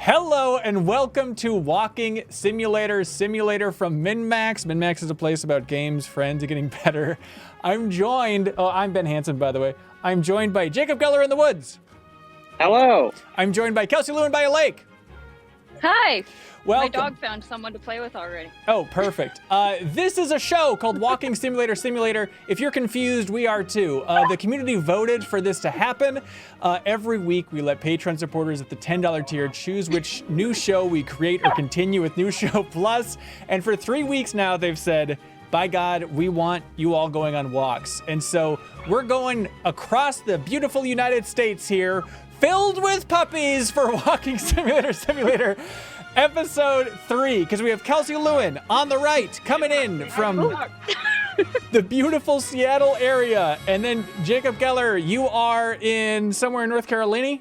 Hello and welcome to Walking Simulator from MinMax. MinMax is a place about games, friends, and getting better. I'm Ben Hansen, by the way. I'm joined by Jacob Geller in the woods. Hello. I'm joined by Kelsey Lewin by a lake. Hi. Welcome. My dog found someone to play with already. Oh, perfect. This is a show called Walking Simulator. If you're confused, we are too. The community voted for this to happen. Every week, we let Patreon supporters at the $10 tier choose which new show we create or continue with New Show Plus. And for 3 weeks now, they've said, by God, we want you all going on walks. And so we're going across the beautiful United States here, filled with puppies for Walking Simulator. Episode 3, because we have Kelsey Lewin on the right, coming in from the beautiful Seattle area. And then Jacob Geller, you are in somewhere in North Carolina?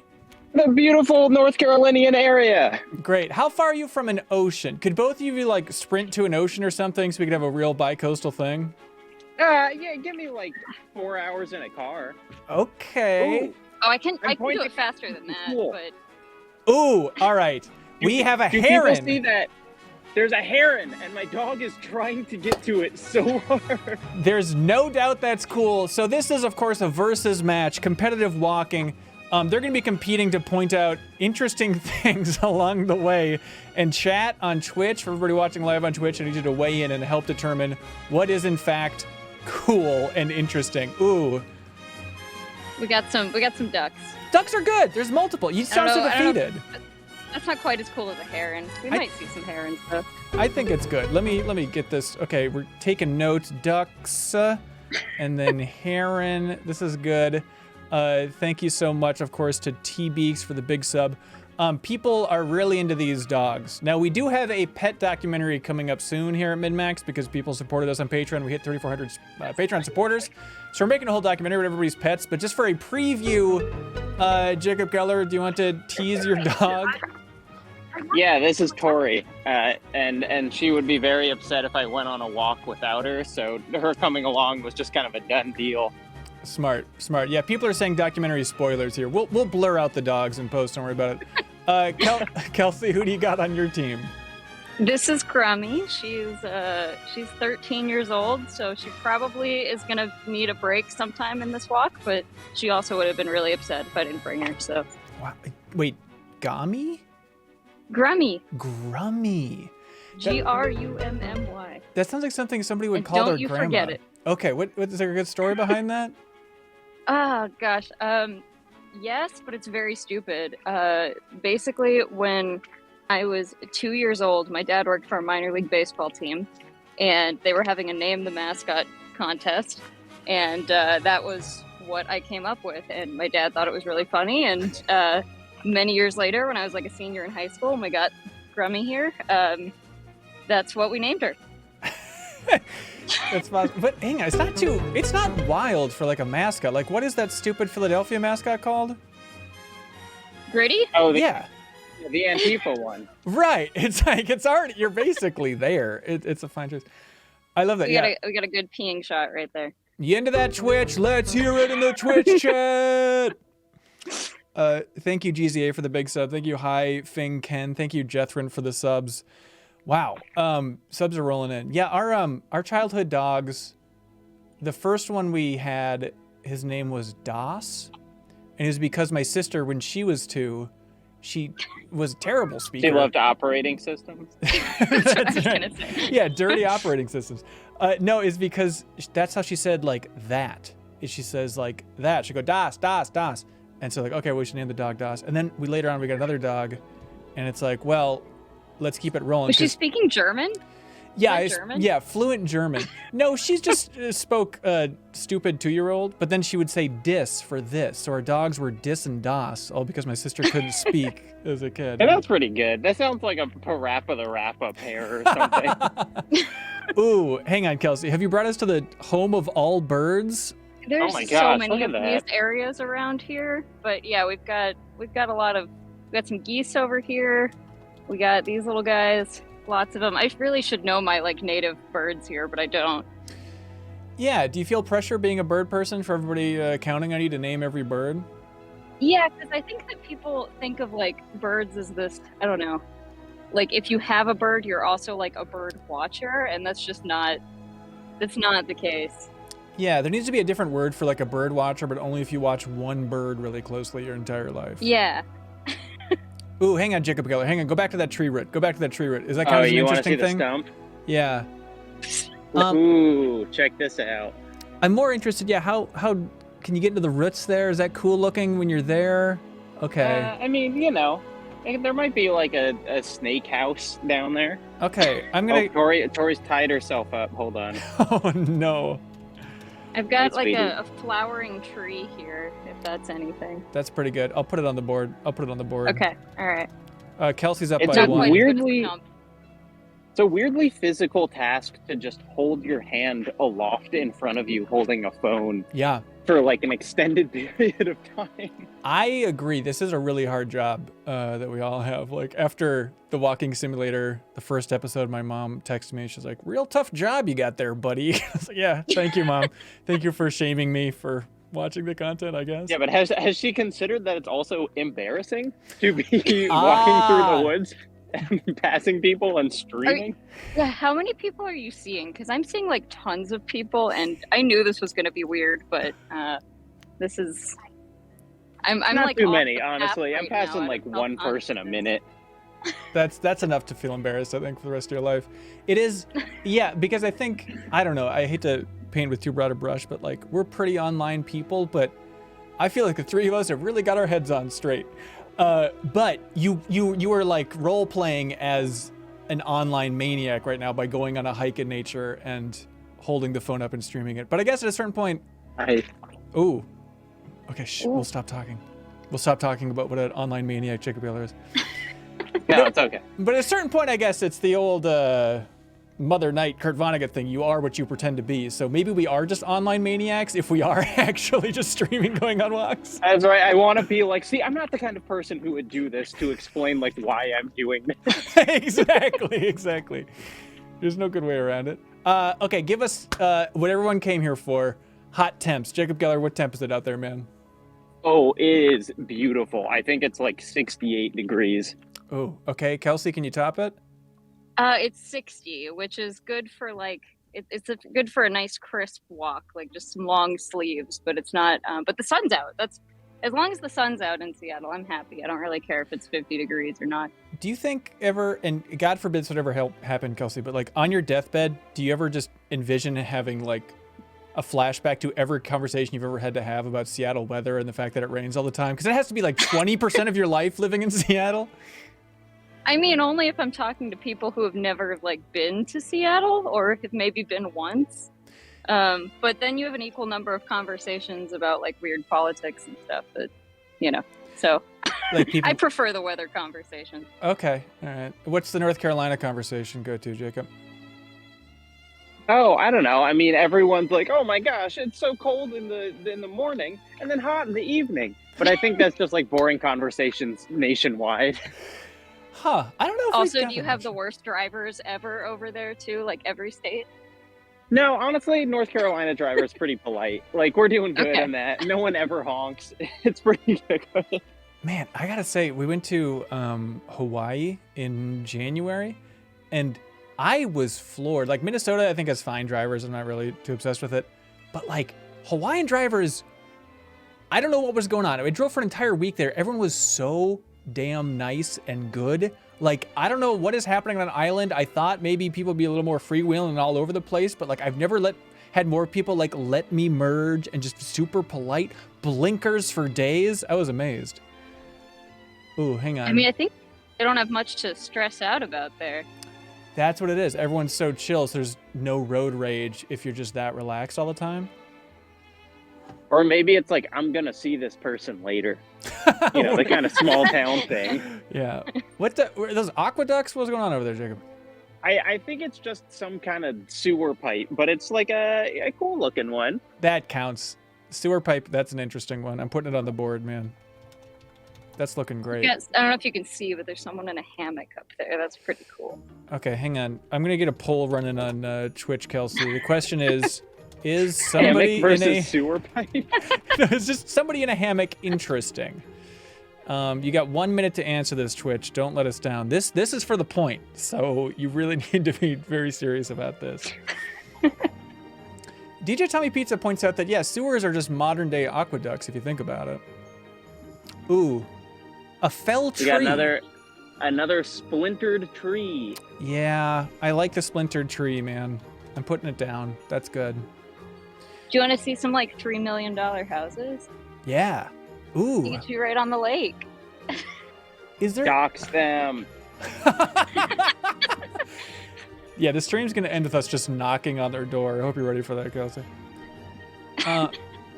The beautiful North Carolinian area. Great. How far are you from an ocean? Could both of you like sprint to an ocean or something so we could have a real bi-coastal thing? Yeah, give me like 4 hours in a car. Okay. Ooh. Oh, I can do it faster than that, Cool. but... Ooh, all right. We have a heron. People see that? There's a heron, and my dog is trying to get to it so hard. There's no doubt that's cool. So this is, of course, a versus match, competitive walking. They're going to be competing to point out interesting things along the way. And chat on Twitch, for everybody watching live on Twitch, I need you to weigh in and help determine what is, in fact, cool and interesting. Ooh. We got some ducks. Ducks are good. There's multiple. You sound so defeated. That's not quite as cool as a heron. We might see some herons, though. I think it's good. Let me get this. Okay, we're taking notes. Ducks, and then heron. This is good. Thank you so much, of course, to T-Beaks for the big sub. People are really into these dogs. Now, we do have a pet documentary coming up soon here at MinMax because people supported us on Patreon. We hit 3,400 Patreon supporters. So we're making a whole documentary with everybody's pets. But just for a preview, Jacob Geller, do you want to tease your dog? Yeah, this is Tori, and she would be very upset if I went on a walk without her, so her coming along was just kind of a done deal. Smart. Yeah, people are saying documentary spoilers here. We'll blur out the dogs in post, don't worry about it. Kelsey, who do you got on your team? This is Crummy. She's 13 years old, so she probably is going to need a break sometime in this walk, but she also would have been really upset if I didn't bring her, so. Wow. Wait, Gami? Grummy. Grummy. Grummy. That sounds like something somebody would And call their don't you grandma. forget it. Okay, what is there a good story behind that? Oh, gosh. Yes, but it's very stupid. Basically, when I was 2 years old, my dad worked for a minor league baseball team, and they were having a Name the Mascot contest, and that was what I came up with, and my dad thought it was really funny, and many years later, when I was like a senior in high school, and we got Grummy here, that's what we named her. That's possible. But hang on, it's not wild for like a mascot. Like, what is that stupid Philadelphia mascot called? Gritty? Oh, the Antifa one. Right. It's like, you're basically there. It's a fine choice. I love that. We got a good peeing shot right there. You into that, Twitch? Let's hear it in the Twitch chat. Thank you, GZA, for the big sub. Thank you, Hi Fing Ken. Thank you, Jethrin, for the subs. Wow. Subs are rolling in. Yeah, our childhood dogs, the first one we had, his name was Das. And it was because my sister, when she was 2, she was a terrible speaker. She loved operating systems. That's right. Yeah, dirty operating systems. No, it's because that's how she said like that. She says like that. She'd go, Das, Das, Das. And so like, okay, we should name the dog Das. And then later on we got another dog, and it's like, well, let's keep it rolling. Was she speaking German? Yeah, German? Yeah, fluent German. No, she's just spoke stupid 2-year-old, but then she would say dis for this. So our dogs were Dis and Das, all because my sister couldn't speak as a kid. And that's pretty good. That sounds like a Parappa the Rappa pair or something. Ooh, hang on, Kelsey. Have you brought us to the home of all birds? There's oh my gosh, so many of that. these areas around here, but yeah, we've got some geese over here. We got these little guys, lots of them. I really should know my like native birds here, but I don't. Yeah, do you feel pressure being a bird person for everybody counting on you to name every bird? Yeah, because I think that people think of like birds as this, I don't know, like if you have a bird, you're also like a bird watcher, and that's not the case. Yeah, there needs to be a different word for like a bird watcher, but only if you watch one bird really closely your entire life. Yeah. Ooh, hang on, Jacob Geller. Hang on. Go back to that tree root. Go back to that tree root. Is that kind of an you want to interesting see thing? the stump? Yeah. Ooh, check this out. I'm more interested. Yeah, how can you get into the roots there? Is that cool looking when you're there? Okay. I mean, you know, there might be like a snake house down there. Okay, I'm gonna. Oh, Tori's tied herself up. Hold on. Oh no. I've got Nice like baby. a flowering tree here, if that's anything. That's pretty good. I'll put it on the board. Okay, all right. Kelsey's up It's by a one. weirdly- It's a weirdly physical task to just hold your hand aloft in front of you holding a phone Yeah, for like an extended period of time. I agree. This is a really hard job that we all have. Like after the walking simulator, the first episode, my mom texted me. She's like, "Real tough job you got there, buddy." I was like, "Yeah, thank you, Mom. Thank you for shaming me for watching the content, I guess." Yeah, but has she considered that it's also embarrassing to be walking through the woods and passing people and streaming? Yeah, how many people are you seeing? Because I'm seeing like tons of people, and I knew this was going to be weird, but this is. I'm Not like too off many, the path honestly. I'm right passing now. like I don't know one if person a I'm- minute. That's enough to feel embarrassed, I think, for the rest of your life. It is, yeah, because I think, I don't know, I hate to paint with too broad a brush, but like we're pretty online people, but I feel like the three of us have really got our heads on straight. But you are like role playing as an online maniac right now by going on a hike in nature and holding the phone up and streaming it. But I guess at a certain point, ooh, okay, we'll stop talking. We'll stop talking about what an online maniac Jacob Geller is. No, it's okay. But at a certain point, I guess it's the old Mother Knight, Kurt Vonnegut thing. You are what you pretend to be. So maybe we are just online maniacs if we are actually just streaming going on walks. That's right. I want to be like, see, I'm not the kind of person who would do this to explain like why I'm doing this. Exactly. There's no good way around it. Okay, give us what everyone came here for. Hot temps. Jacob Geller, what temp is it out there, man? Oh, it is beautiful. I think it's like 68 degrees. Oh, okay. Kelsey, can you top it? It's 60, which is good for like good for a nice crisp walk, like just some long sleeves. But it's not. But the sun's out. That's as long as the sun's out in Seattle, I'm happy. I don't really care if it's 50 degrees or not. Do you think ever, and God forbids whatever happened, Kelsey, but like on your deathbed, do you ever just envision having like a flashback to every conversation you've ever had to have about Seattle weather and the fact that it rains all the time? Because it has to be like 20% of your life living in Seattle. I mean, only if I'm talking to people who have never like been to Seattle or have maybe been once. But then you have an equal number of conversations about like weird politics and stuff that, you know, so Like people. I prefer the weather conversation. Okay, all right. What's the North Carolina conversation go to, Jacob? Oh, I don't know. I mean, everyone's like, "Oh my gosh, it's so cold in the morning and then hot in the evening." But I think that's just like boring conversations nationwide. Huh? I don't know. If Also, we've do you got have that the much. worst drivers ever over there too? Like every state? No, honestly, North Carolina driver is pretty polite. Like we're doing good Okay. on that. No one ever honks. It's pretty good. Man, I gotta say, we went to Hawaii in January, and I was floored. Like Minnesota, I think has fine drivers. I'm not really too obsessed with it, but like Hawaiian drivers, I don't know what was going on. I drove for an entire week there. Everyone was so damn nice and good. Like, I don't know what is happening on an island. I thought maybe people would be a little more freewheeling and all over the place, but like I've never had more people like let me merge and just super polite, blinkers for days. I was amazed. Ooh, hang on. I mean, I think they don't have much to stress out about there. That's what it is. Everyone's so chill, so there's no road rage if you're just that relaxed all the time. Or maybe it's like, I'm gonna see this person later. You know, the kind of small town thing. Yeah. Were those aqueducts? What's going on over there, Jacob? I think it's just some kind of sewer pipe, but it's like a cool looking one. That counts. Sewer pipe, that's an interesting one. I'm putting it on the board, man. That's looking great. Yes, I don't know if you can see, but there's someone in a hammock up there. That's pretty cool. Okay, hang on. I'm going to get a poll running on Twitch, Kelsey. The question is, Is somebody Hammock in a versus sewer pipe. it's just somebody in a hammock interesting? You got 1 minute to answer this, Twitch. Don't let us down. This is for the point, so you really need to be very serious about this. DJ Tommy Pizza points out that, yeah, sewers are just modern-day aqueducts, if you think about it. Ooh. A fell tree. We got another splintered tree. Yeah, I like the splintered tree, man. I'm putting it down. That's good. Do you want to see some like $3 million houses? Yeah. Ooh. You get to be right on the lake. Is there? Dox them. Yeah, the stream's gonna end with us just knocking on their door. I hope you're ready for that, Kelsey.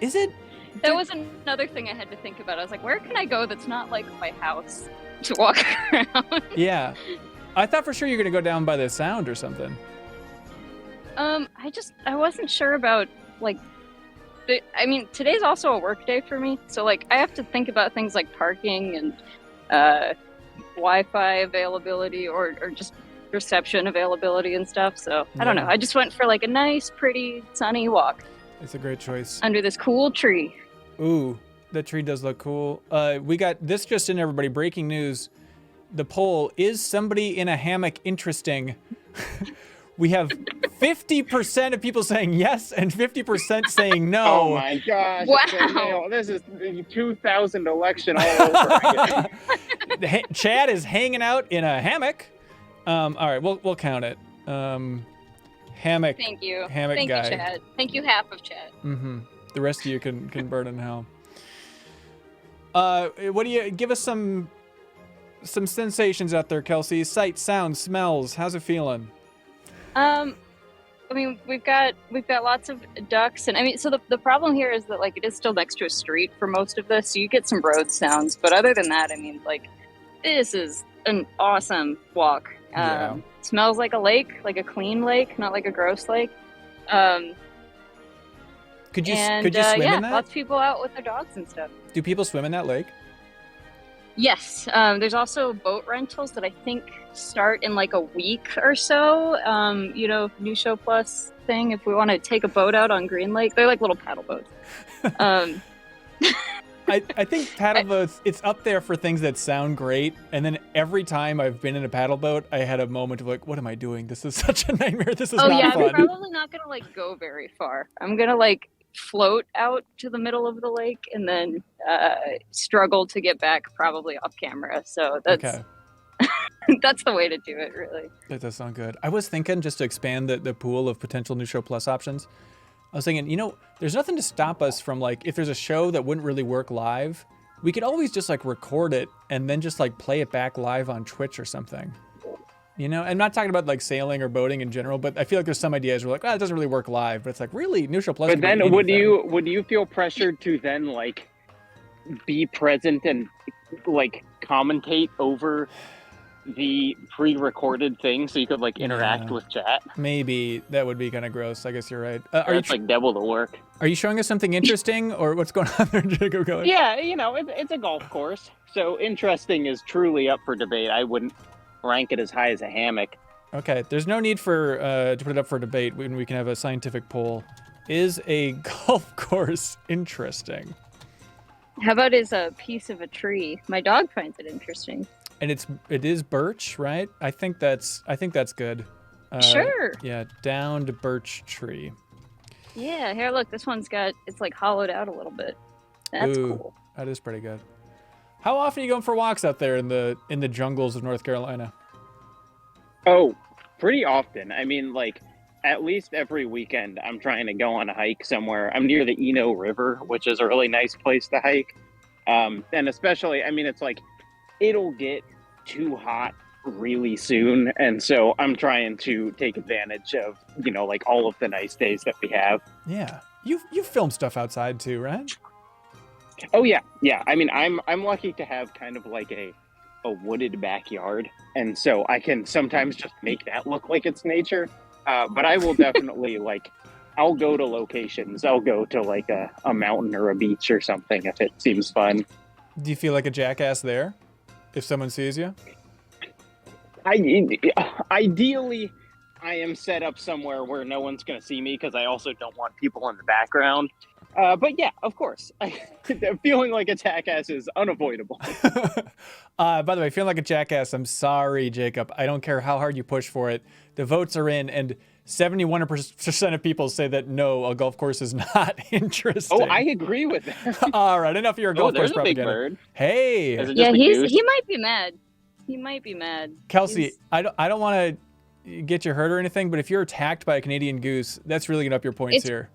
Is it? That was another thing I had to think about. I was like, where can I go that's not like my house to walk around? Yeah. I thought for sure you were gonna go down by the sound or something. I wasn't sure about like today's also a work day for me, so like I have to think about things like parking and Wi-Fi availability or just reception availability and stuff. So I don't know. I just went for like a nice, pretty, sunny walk. It's a great choice. Under this cool tree. Ooh, that tree does look cool. We got this just in, everybody. Breaking news. The poll, is somebody in a hammock interesting? We have 50% of people saying yes and 50% saying no. Oh my gosh. Wow. This is the 2000 election all over again. Chad is hanging out in a hammock. All right, we'll count it. Hammock. Thank you. Hammock Thank guy. you, Chad. Thank you, half of Chad. Mm-hmm. The rest of you can burn in hell. What do you give us some sensations out there, Kelsey? Sight, sound, smells. How's it feeling? I mean, we've got lots of ducks, and so the problem here is that like it is still next to a street for most of this, so you get some road sounds. But other than that, I mean, like this is an awesome walk. Yeah. Smells like a lake, like a clean lake, not like a gross lake. Could you swim in that? Lots of people out with their dogs and stuff. Do people swim in that lake? Yes. There's also boat rentals that I think start in like a week or so. New Show Plus thing. If we want to take a boat out on Green Lake, they're like little paddle boats. I think paddle boats, it's up there for things that sound great. And then every time I've been in a paddle boat, I had a moment of like, what am I doing? This is such a nightmare. This is not fun. I'm probably not going to like go very far. I'm going to like float out to the middle of the lake and then struggle to get back probably off camera. So that's okay. That's the way to do it, really. That does sound good. I was thinking, just to expand the pool of potential New Show Plus options, I was thinking, there's nothing to stop us from, like, if there's a show that wouldn't really work live, we could always just, like, record it and then just, like, play it back live on Twitch or something. I'm not talking about, like, sailing or boating in general, but I feel like there's some ideas where, like, it doesn't really work live. But it's like, really, New Show Plus. But then would you feel pressured to then, like, be present and, like, commentate over the pre-recorded thing so you could like interact with chat? Maybe that would be kind of gross. I guess you're right. That's like double the work. Are you showing us something interesting, or what's going on there, Jacob? Go ahead. Yeah, it's a golf course, so interesting is truly up for debate. I wouldn't rank it as high as a hammock. Okay, there's no need for to put it up for debate when we can have a scientific poll. Is a golf course interesting? How about is a piece of a tree? My dog finds it interesting. And it is birch, right? I think that's good. Sure. Yeah, downed birch tree. Yeah, here, look, this one's it's like hollowed out a little bit. That's cool. That is pretty good. How often are you going for walks out there in the jungles of North Carolina? Oh, pretty often. I mean, like, at least every weekend I'm trying to go on a hike somewhere. I'm near the Eno River, which is a really nice place to hike. And especially, I mean, it's like, it'll get too hot really soon, and so I'm trying to take advantage of like all of the nice days that we have. Yeah, you film stuff outside too, right? Oh yeah. I mean, I'm lucky to have kind of like a wooded backyard, and so I can sometimes just make that look like it's nature. But I will definitely I'll go to locations. I'll go to like a mountain or a beach or something if it seems fun. Do you feel like a jackass there if someone sees you? Ideally, I am set up somewhere where no one's going to see me because I also don't want people in the background. But yeah, of course, feeling like a jackass is unavoidable. By the way, feeling like a jackass, I'm sorry, Jacob. I don't care how hard you push for it. The votes are in, and 71% of people say that no, a golf course is not interesting. Oh, I agree with that. All right, enough of your golf course there's a big propaganda. bird. Hey, Is it just Yeah, a goose? he might be mad. He might be mad. Kelsey, I don't want to get you hurt or anything, but if you're attacked by a Canadian goose, that's really gonna up your points here.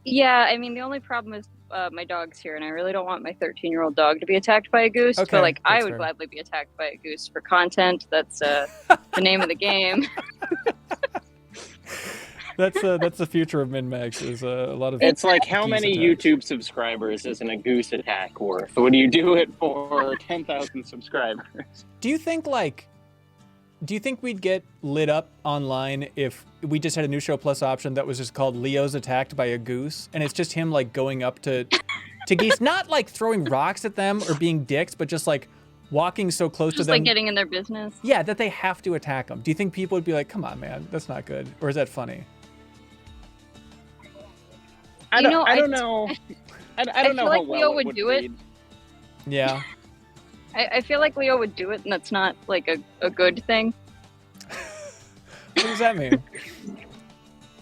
Yeah, I mean, the only problem is my dog's here, and I really don't want my 13-year-old dog to be attacked by a goose. Okay, but like, I that's would fair. gladly be attacked by a goose for content. That's the name of the game. That's the future of MinMax. Is a lot of. It's like how geese many attacks. YouTube subscribers isn't a goose attack worth? Would you do it for 10,000 subscribers? Do you think we'd get lit up online if we just had a new show plus option that was just called Leo's Attacked by a Goose, and it's just him like going up to geese, not like throwing rocks at them or being dicks, but just like walking so close to Just them. like getting in their business. Yeah, that they have to attack them. Do you think people would be like, "Come on, man, that's not good," or is that funny? I You don't know, know. I don't know feel how like well Leo it would do it. read. Yeah. I feel like Leo would do it, and that's not like a good thing. What does that mean?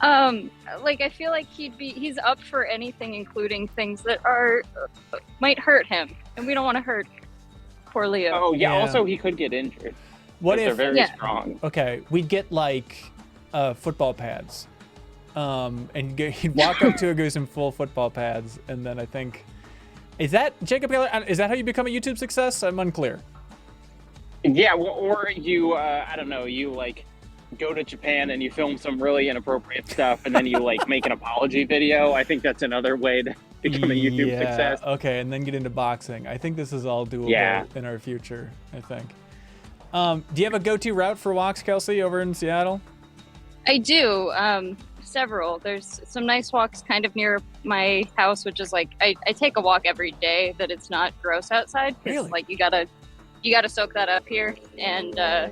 Like I feel like he's up for anything, including things that are might hurt him, and we don't want to hurt poor Leo. Oh yeah. Yeah. Also, he could get injured. What They're if? very Yeah. strong. Okay, we'd get like football pads, and he'd walk up to a goose in full football pads, and then I think, is that Jacob Taylor? Is that how you become a YouTube success? I'm unclear. Yeah, or you, I don't know, you like go to Japan and you film some really inappropriate stuff, and then you like make an apology video. I think that's another way to become a YouTube Yeah, success. okay, and then get into boxing. I think this is all doable Yeah. in our future, I think. Do you have a go-to route for walks, Kelsey, over in Seattle? I do. Several. There's some nice walks kind of near my house, which is like I take a walk every day that it's not gross outside. 'Cause, Really? like you gotta soak that up here, and I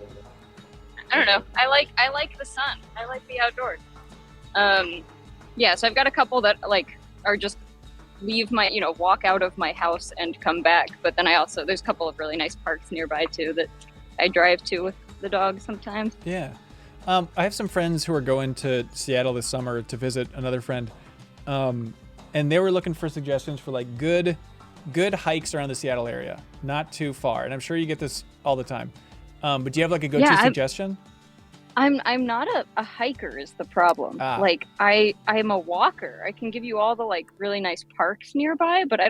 don't know. I like the sun. I like the outdoors. Yeah. So I've got a couple that like are just leave my walk out of my house and come back. But then there's a couple of really nice parks nearby too that I drive to with the dog sometimes. Yeah. I have some friends who are going to Seattle this summer to visit another friend. And they were looking for suggestions for like good hikes around the Seattle area, not too far. And I'm sure you get this all the time. But do you have like a go-to suggestion? I'm not a hiker is the problem. Like I'm a walker. I can give you all the like really nice parks nearby, but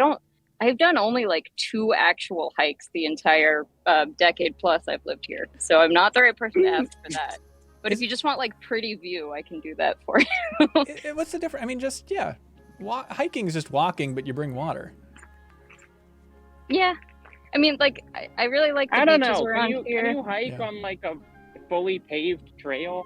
I've done only like 2 actual hikes the entire decade plus I've lived here. So I'm not the right person to ask for that. But if you just want like pretty view, I can do that for you. What's the difference? I mean, just, yeah. Hiking is just walking, but you bring water. Yeah. I mean, like, I really like the I don't beaches know. around Can here. you hike on like a fully paved trail?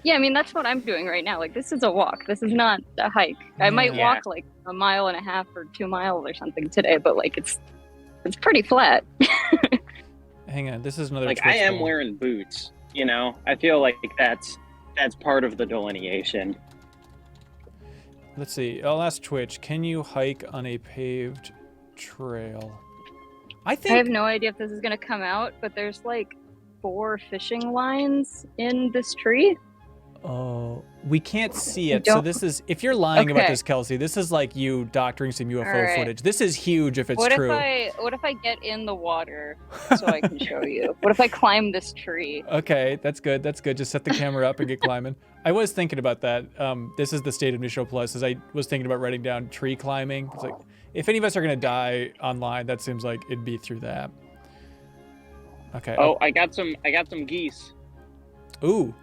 Yeah, I mean, that's what I'm doing right now. Like, this is a walk. This is not a hike. I might Yeah. walk like 1.5 miles or 2 miles or something today, but like, it's pretty flat. Hang on, this is another Like Twitch I am poll. wearing boots. You know, I feel like that's part of the delineation. Let's see. I'll ask Twitch. Can you hike on a paved trail? I think I have no idea if this is going to come out, but there's like 4 fishing lines in this tree. Oh, we can't see You it. So don't- this is, if you're lying about Okay. this, Kelsey, this is like you doctoring some UFO All right. footage. This is huge if it's What true. if I get in the water so I can show you? What if I climb this tree? Okay, that's good. That's good. Just set the camera up and get climbing. I was thinking about that. This is the state of New Show Plus. As I was thinking about writing down tree climbing. It's like, if any of us are gonna die online, that seems like it'd be through that. Okay. Oh, I got some geese. Ooh.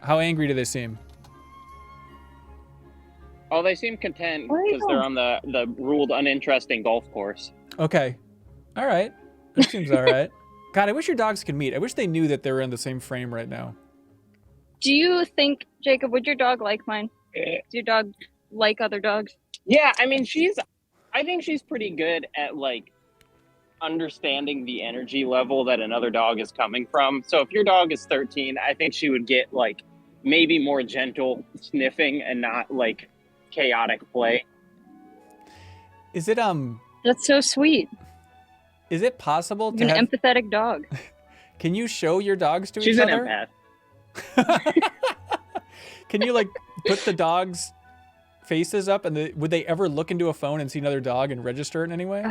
How angry do they seem? Oh, they seem content Where are you because they're on the ruled uninteresting golf course. Okay. All right. That seems all right. God, I wish your dogs could meet. I wish they knew that they were in the same frame right now. Do you think, Jacob, would your dog like mine? Eh. Does your dog like other dogs? Yeah, I mean, I think she's pretty good at like understanding the energy level that another dog is coming from. So if your dog is 13, I think she would get like maybe more gentle sniffing and not like chaotic play. Is it That's so sweet. Is it possible to An have... empathetic dog. Can you show your dogs to She's each an other? empath. Can you like put the dogs' faces up, and would they ever look into a phone and see another dog and register it in any way?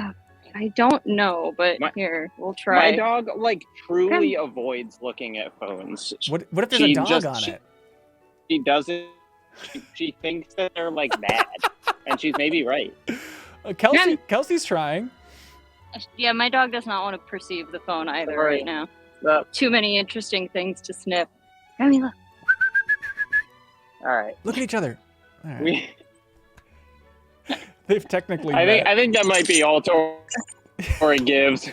I don't know, but here, we'll try. My dog like truly avoids looking at phones. What if there's a dog on it? She doesn't. She thinks that they're like bad, and she's maybe right. Kelsey's trying. Yeah, my dog does not want to perceive the phone either right now. Too many interesting things to sniff. I mean, look. All right. Look at each other. All right. They've technically. I think that might be all Tori gives.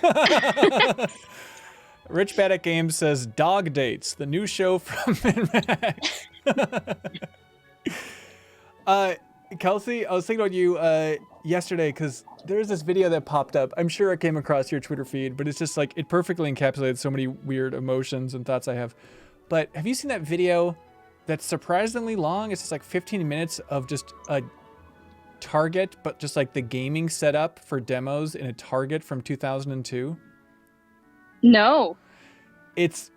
Rich Bad at Games says Dog Dates, the new show from Maniac. Kelsey, I was thinking about you yesterday because there's this video that popped up. I'm sure it came across your Twitter feed, but it's just like it perfectly encapsulates so many weird emotions and thoughts I have. But have you seen that video that's surprisingly long? It's just like 15 minutes of just a Target, but just like the gaming setup for demos in a Target from 2002. No. It's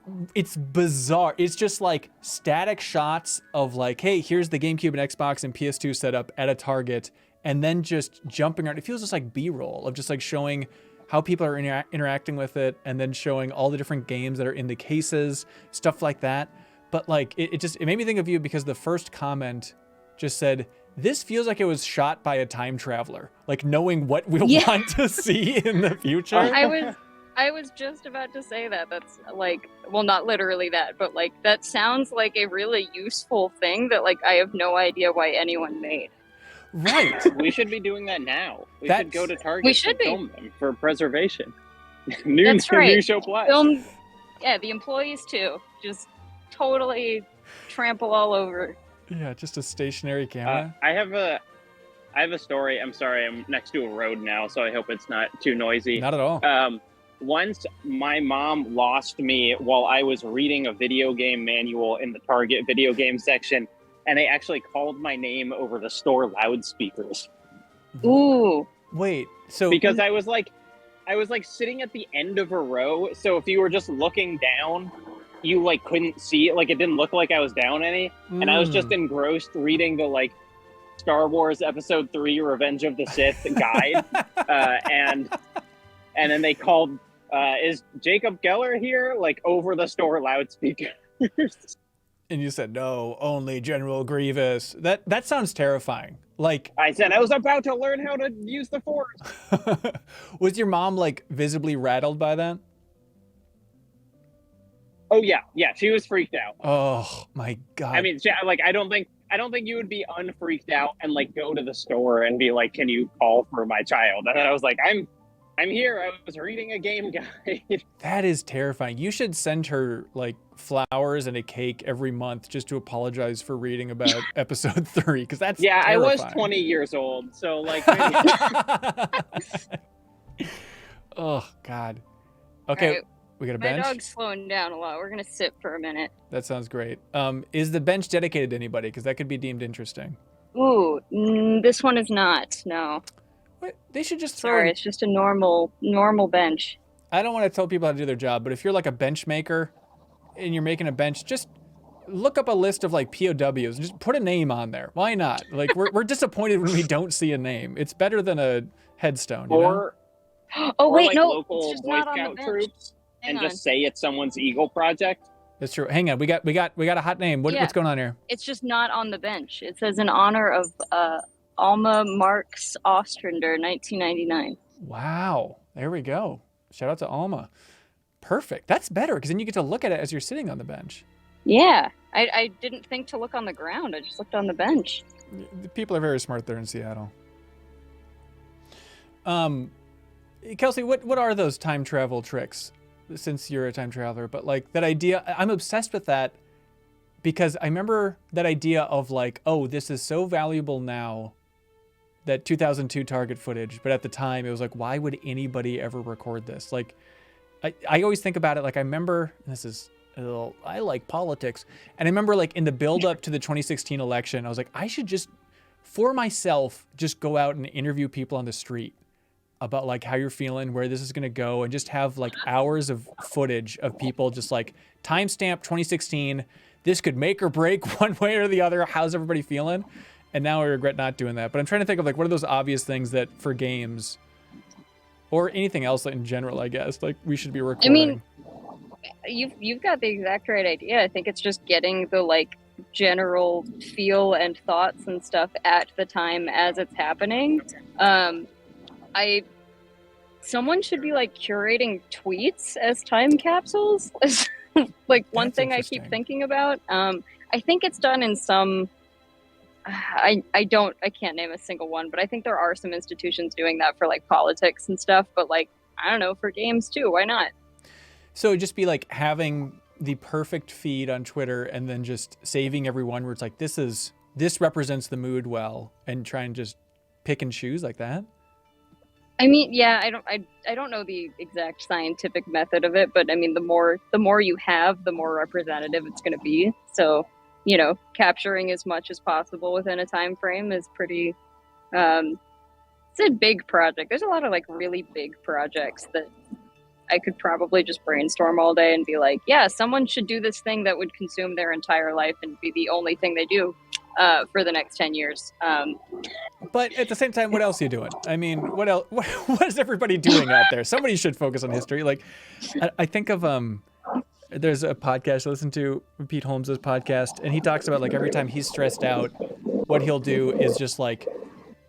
bizarre. It's just like static shots of like, hey, here's the GameCube and Xbox and PS2 setup at a Target, and then just jumping around. It feels just like B-roll of just like showing how people are interacting with it, and then showing all the different games that are in the cases, stuff like that. But like, it made me think of you because the first comment just said, this feels like it was shot by a time traveler, like knowing what we'll want to see in the future. I was just about to say that. That's like, well, not literally that, but like that sounds like a really useful thing that like I have no idea why anyone made. Right. We should be doing that now. We should go to Target and film them for preservation. New show plus. Film, yeah, the employees too. Just totally trample all over. Yeah, just a stationary camera. I have a story. I'm sorry, I'm next to a road now, so I hope it's not too noisy. Not at all. Once my mom lost me while I was reading a video game manual in the Target video game section, and they actually called my name over the store loudspeakers. Ooh. Wait, so because I was like sitting at the end of a row, so if you were just looking down, you like couldn't see it, like it didn't look like I was down any, and I was just engrossed reading the like Star Wars Episode 3 Revenge of the Sith guide, and then they called, is Jacob Geller here? Like over the store loudspeakers. And you said, no, only General Grievous. That sounds terrifying. Like I said, I was about to learn how to use the Force. Was your mom like visibly rattled by that? Oh yeah, she was freaked out. Oh my god. I mean, like I don't think you would be unfreaked out and like go to the store and be like, can you call for my child? And then I was like, I'm here. I was reading a game guide. That is terrifying. You should send her like flowers and a cake every month just to apologize for reading about episode 3, because that's terrifying. I was 20 years old, so like. Oh God. Okay, right, we got a bench. My dog's slowing down a lot. We're gonna sit for a minute. That sounds great. Is the bench dedicated to anybody? Because that could be deemed interesting. Ooh, this one is not. No. What? They should just throw. Sorry, it's just a normal bench. I don't want to tell people how to do their job, but if you're like a bench maker and you're making a bench, just look up a list of like POWs and just put a name on there. Why not? Like we're disappointed when we don't see a name. It's better than a headstone. You know? Oh wait, like no, local it's just Boy not on Scout the troops, Hang and on. just say it's someone's Eagle project. That's true. Hang on, we got a hot name. What's going on here? It's just not on the bench. It says in honor of Alma Marx Ostrander, 1999. Wow, there we go. Shout out to Alma. Perfect. That's better because then you get to look at it as you're sitting on the bench. Yeah, I didn't think to look on the ground. I just looked on the bench. The people are very smart there in Seattle. Kelsey, what are those time travel tricks? Since you're a time traveler, but like that idea, I'm obsessed with that because I remember that idea of like, oh, this is so valuable now that 2002 Target footage, but at the time it was like, why would anybody ever record this? Like, I always think about it. Like, I remember, this is a little, I like politics. And I remember like in the build up to the 2016 election, I was like, I should just, for myself, just go out and interview people on the street about like how you're feeling, where this is going to go, and just have like hours of footage of people just like timestamp 2016. This could make or break one way or the other. How's everybody feeling? And now I regret not doing that. But I'm trying to think of like, what are those obvious things that for games or anything else in general, I guess, like we should be recording. I mean, you've got the exact right idea. I think it's just getting the like general feel and thoughts and stuff at the time as it's happening. Someone should be like curating tweets as time capsules. Like one That's thing I keep thinking about. I think it's done in some. I can't name a single one, but I think there are some institutions doing that for like politics and stuff. But like, I don't know, for games too. Why not? So it'd just be like having the perfect feed on Twitter and then just saving everyone where it's like, this represents the mood well, and try and just pick and choose like that. I mean, yeah, I don't know the exact scientific method of it, but I mean, the more you have, the more representative it's going to be. So, you know, capturing as much as possible within a time frame is pretty. It's a big project. There's a lot of like really big projects that I could probably just brainstorm all day and be like, yeah, someone should do this thing that would consume their entire life and be the only thing they do for the next 10 years. But at the same time, what else are you doing? I mean, what else? What is everybody doing out there? Somebody should focus on history. Like, I think of there's a podcast I listen to, Pete Holmes's podcast, and he talks about like every time he's stressed out, what he'll do is just like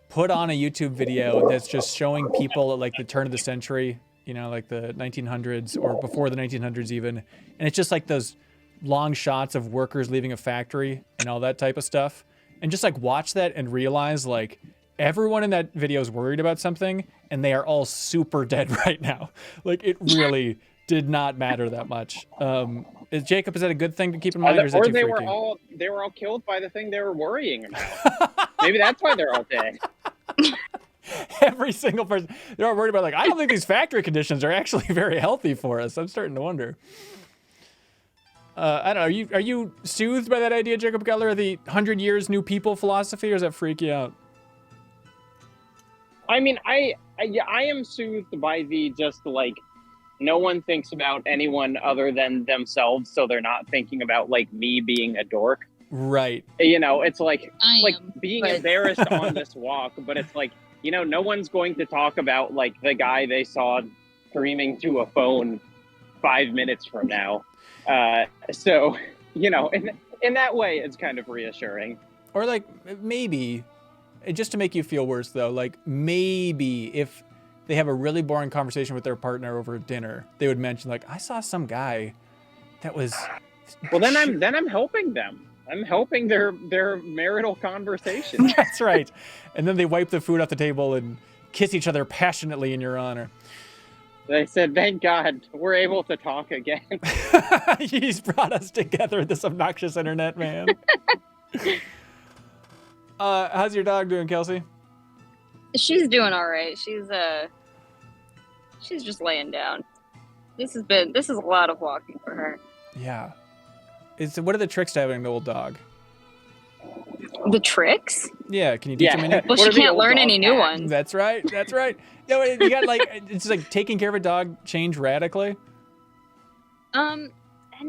put on a YouTube video that's just showing people at like the turn of the century, you know, like the 1900s or before the 1900s even, and it's just like those long shots of workers leaving a factory and all that type of stuff, and just like watch that and realize like everyone in that video is worried about something and they are all super dead right now. Like it really did not matter that much. Is that a good thing to keep in mind, or is that too they freaky? they were all killed by the thing they were worrying about. Maybe that's why they're all dead. Every single person, they're all worried about like, I don't think these factory conditions are actually very healthy for us. I'm starting to wonder. I don't know. Are you soothed by that idea, Jacob Geller, the 100 years new people philosophy, or does that freak you out? I mean, I am soothed by the just like no one thinks about anyone other than themselves, so they're not thinking about like me being a dork. Right. You know, it's like being but... embarrassed on this walk, but it's like, you know, no one's going to talk about like the guy they saw screaming to a phone 5 minutes from now. So, you know, in that way, it's kind of reassuring. Or like maybe, just to make you feel worse though, like maybe if they have a really boring conversation with their partner over dinner, they would mention like, I saw some guy that was. Well, then I'm helping them. I'm helping their marital conversation. That's right. And then they wipe the food off the table and kiss each other passionately in your honor. They said, thank God, we're able to talk again. He's brought us together, this obnoxious internet man. How's your dog doing, Kelsey? She's doing all right. She's just laying down. This is a lot of walking for her. Yeah. What are the tricks to having an old dog? The tricks? Yeah, can you teach them any? Well, she can't learn any new ones. That's right. No, you got like, it's like taking care of a dog change radically. And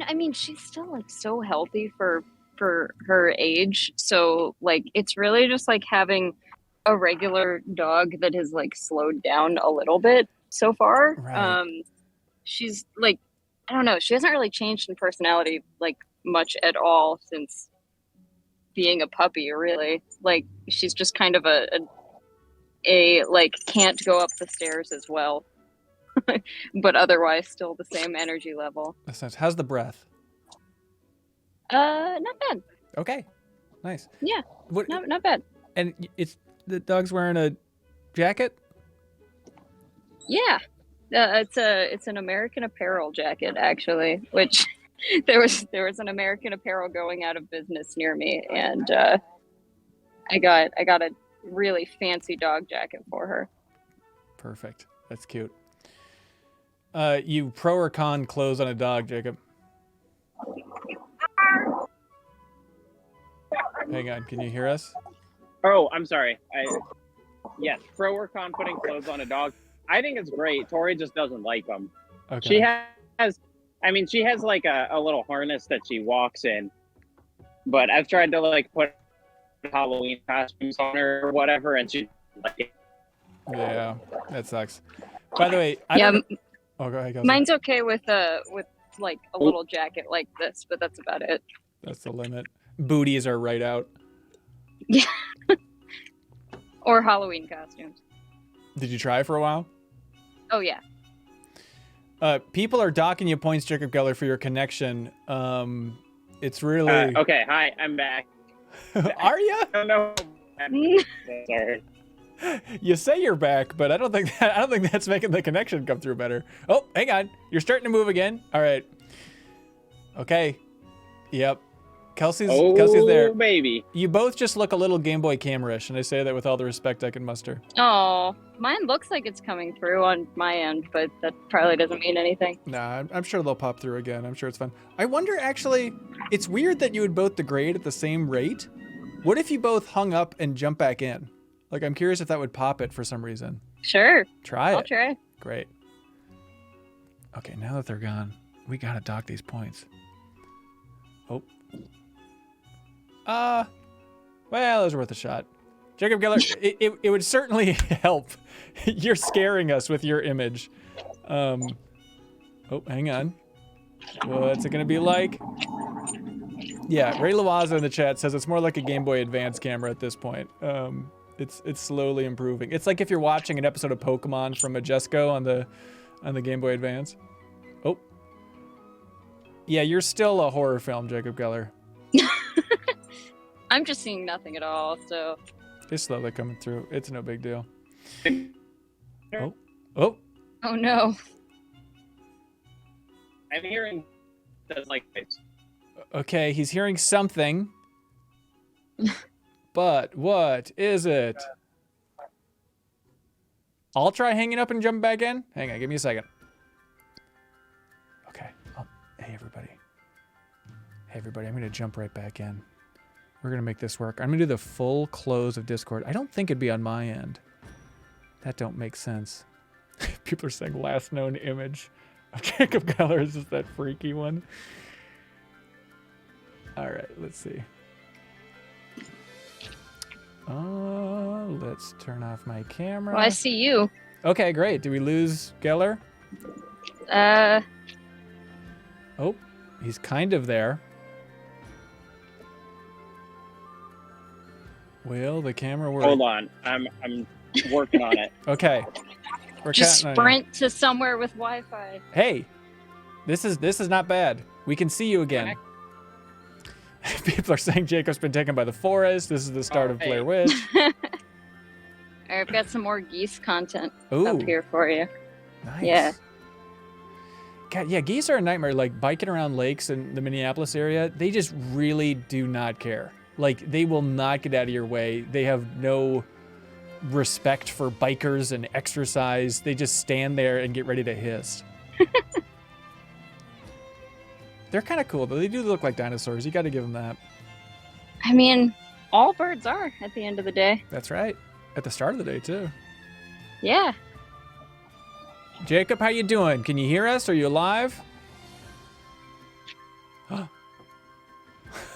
I mean, she's still like so healthy for her age. So like, it's really just like having a regular dog that has like slowed down a little bit so far. Right. She's like, I don't know. She hasn't really changed in personality like much at all since being a puppy, really. Like, she's just kind of a like can't go up the stairs as well, but otherwise still the same energy level. That's nice. How's the breath? Not bad. Okay, nice. Yeah, not bad. And the dog's wearing a jacket? Yeah, it's an American Apparel jacket actually, which there was an American Apparel going out of business near me, and I got a really fancy dog jacket for her. Perfect. That's cute. You pro or con clothes on a dog, Jacob? Hang on, can you hear us? Oh, I'm sorry. Yes, pro or con putting clothes on a dog. I think it's great. Tori just doesn't like them. Okay. She has like a little harness that she walks in, but I've tried to like put Halloween costumes on her or whatever, and she like it. Yeah, that sucks. By the way, oh, go ahead. Go Mine's okay with like a little jacket like this, but that's about it. That's the limit. Booties are right out. Yeah. Or Halloween costumes. Did you try for a while? Oh yeah. People are docking you points, Jacob Geller, for your connection. It's really Okay. Hi, I'm back. Are you? I don't know. Sorry. You say you're back, but I don't think that's making the connection come through better. Oh, hang on. You're starting to move again. All right. Okay. Yep. Kelsey's there. Oh, baby. You both just look a little Game Boy Camera-ish, and I say that with all the respect I can muster. Oh, mine looks like it's coming through on my end, but that probably doesn't mean anything. Nah, I'm sure they'll pop through again. I'm sure it's fun. I wonder, actually, it's weird that you would both degrade at the same rate. What if you both hung up and jump back in? Like, I'm curious if that would pop it for some reason. Sure. Try it. I'll try. Great. Okay, now that they're gone, we gotta dock these points. Oh. Well, it was worth a shot. Jacob Geller, it would certainly help. You're scaring us with your image. Oh, hang on. What's it gonna be like? Yeah, Ray Lawaza in the chat says it's more like a Game Boy Advance camera at this point. It's slowly improving. It's like if you're watching an episode of Pokemon from Majesco on the Game Boy Advance. Oh. Yeah, you're still a horror film, Jacob Geller. I'm just seeing nothing at all, so. It's slowly coming through. It's no big deal. Oh. Oh no. I'm hearing that's like this. Okay, he's hearing something. But what is it? I'll try hanging up and jumping back in. Hang on, give me a second. Okay. Oh, hey, everybody. Hey, everybody, I'm going to jump right back in. We're going to make this work. I'm going to do the full close of Discord. I don't think it'd be on my end. That don't make sense. People are saying last known image of Jacob Geller is just that freaky one. All right, let's see. Let's turn off my camera. Well, I see you. Okay, great. Did we lose Geller? Oh, he's kind of there. Will the camera work? Hold on, I'm working on it. Okay. We're Just counting on sprint to somewhere with Wi-Fi. you. Hey, this is not bad. We can see you again. People are saying Jacob's been taken by the forest. This is the start of Blair Witch. I've got some more geese content Ooh. up here for you. Nice. Yeah. God, yeah, geese are a nightmare. Like biking around lakes in the Minneapolis area, they just really do not care. Like they will not get out of your way. They have no respect for bikers and exercise. They just stand there and get ready to hiss. They're kind of cool, though. They do look like dinosaurs. You got to give them that. I mean, all birds are at the end of the day. That's right. At the start of the day, too. Yeah. Jacob, how you doing? Can you hear us? Are you alive?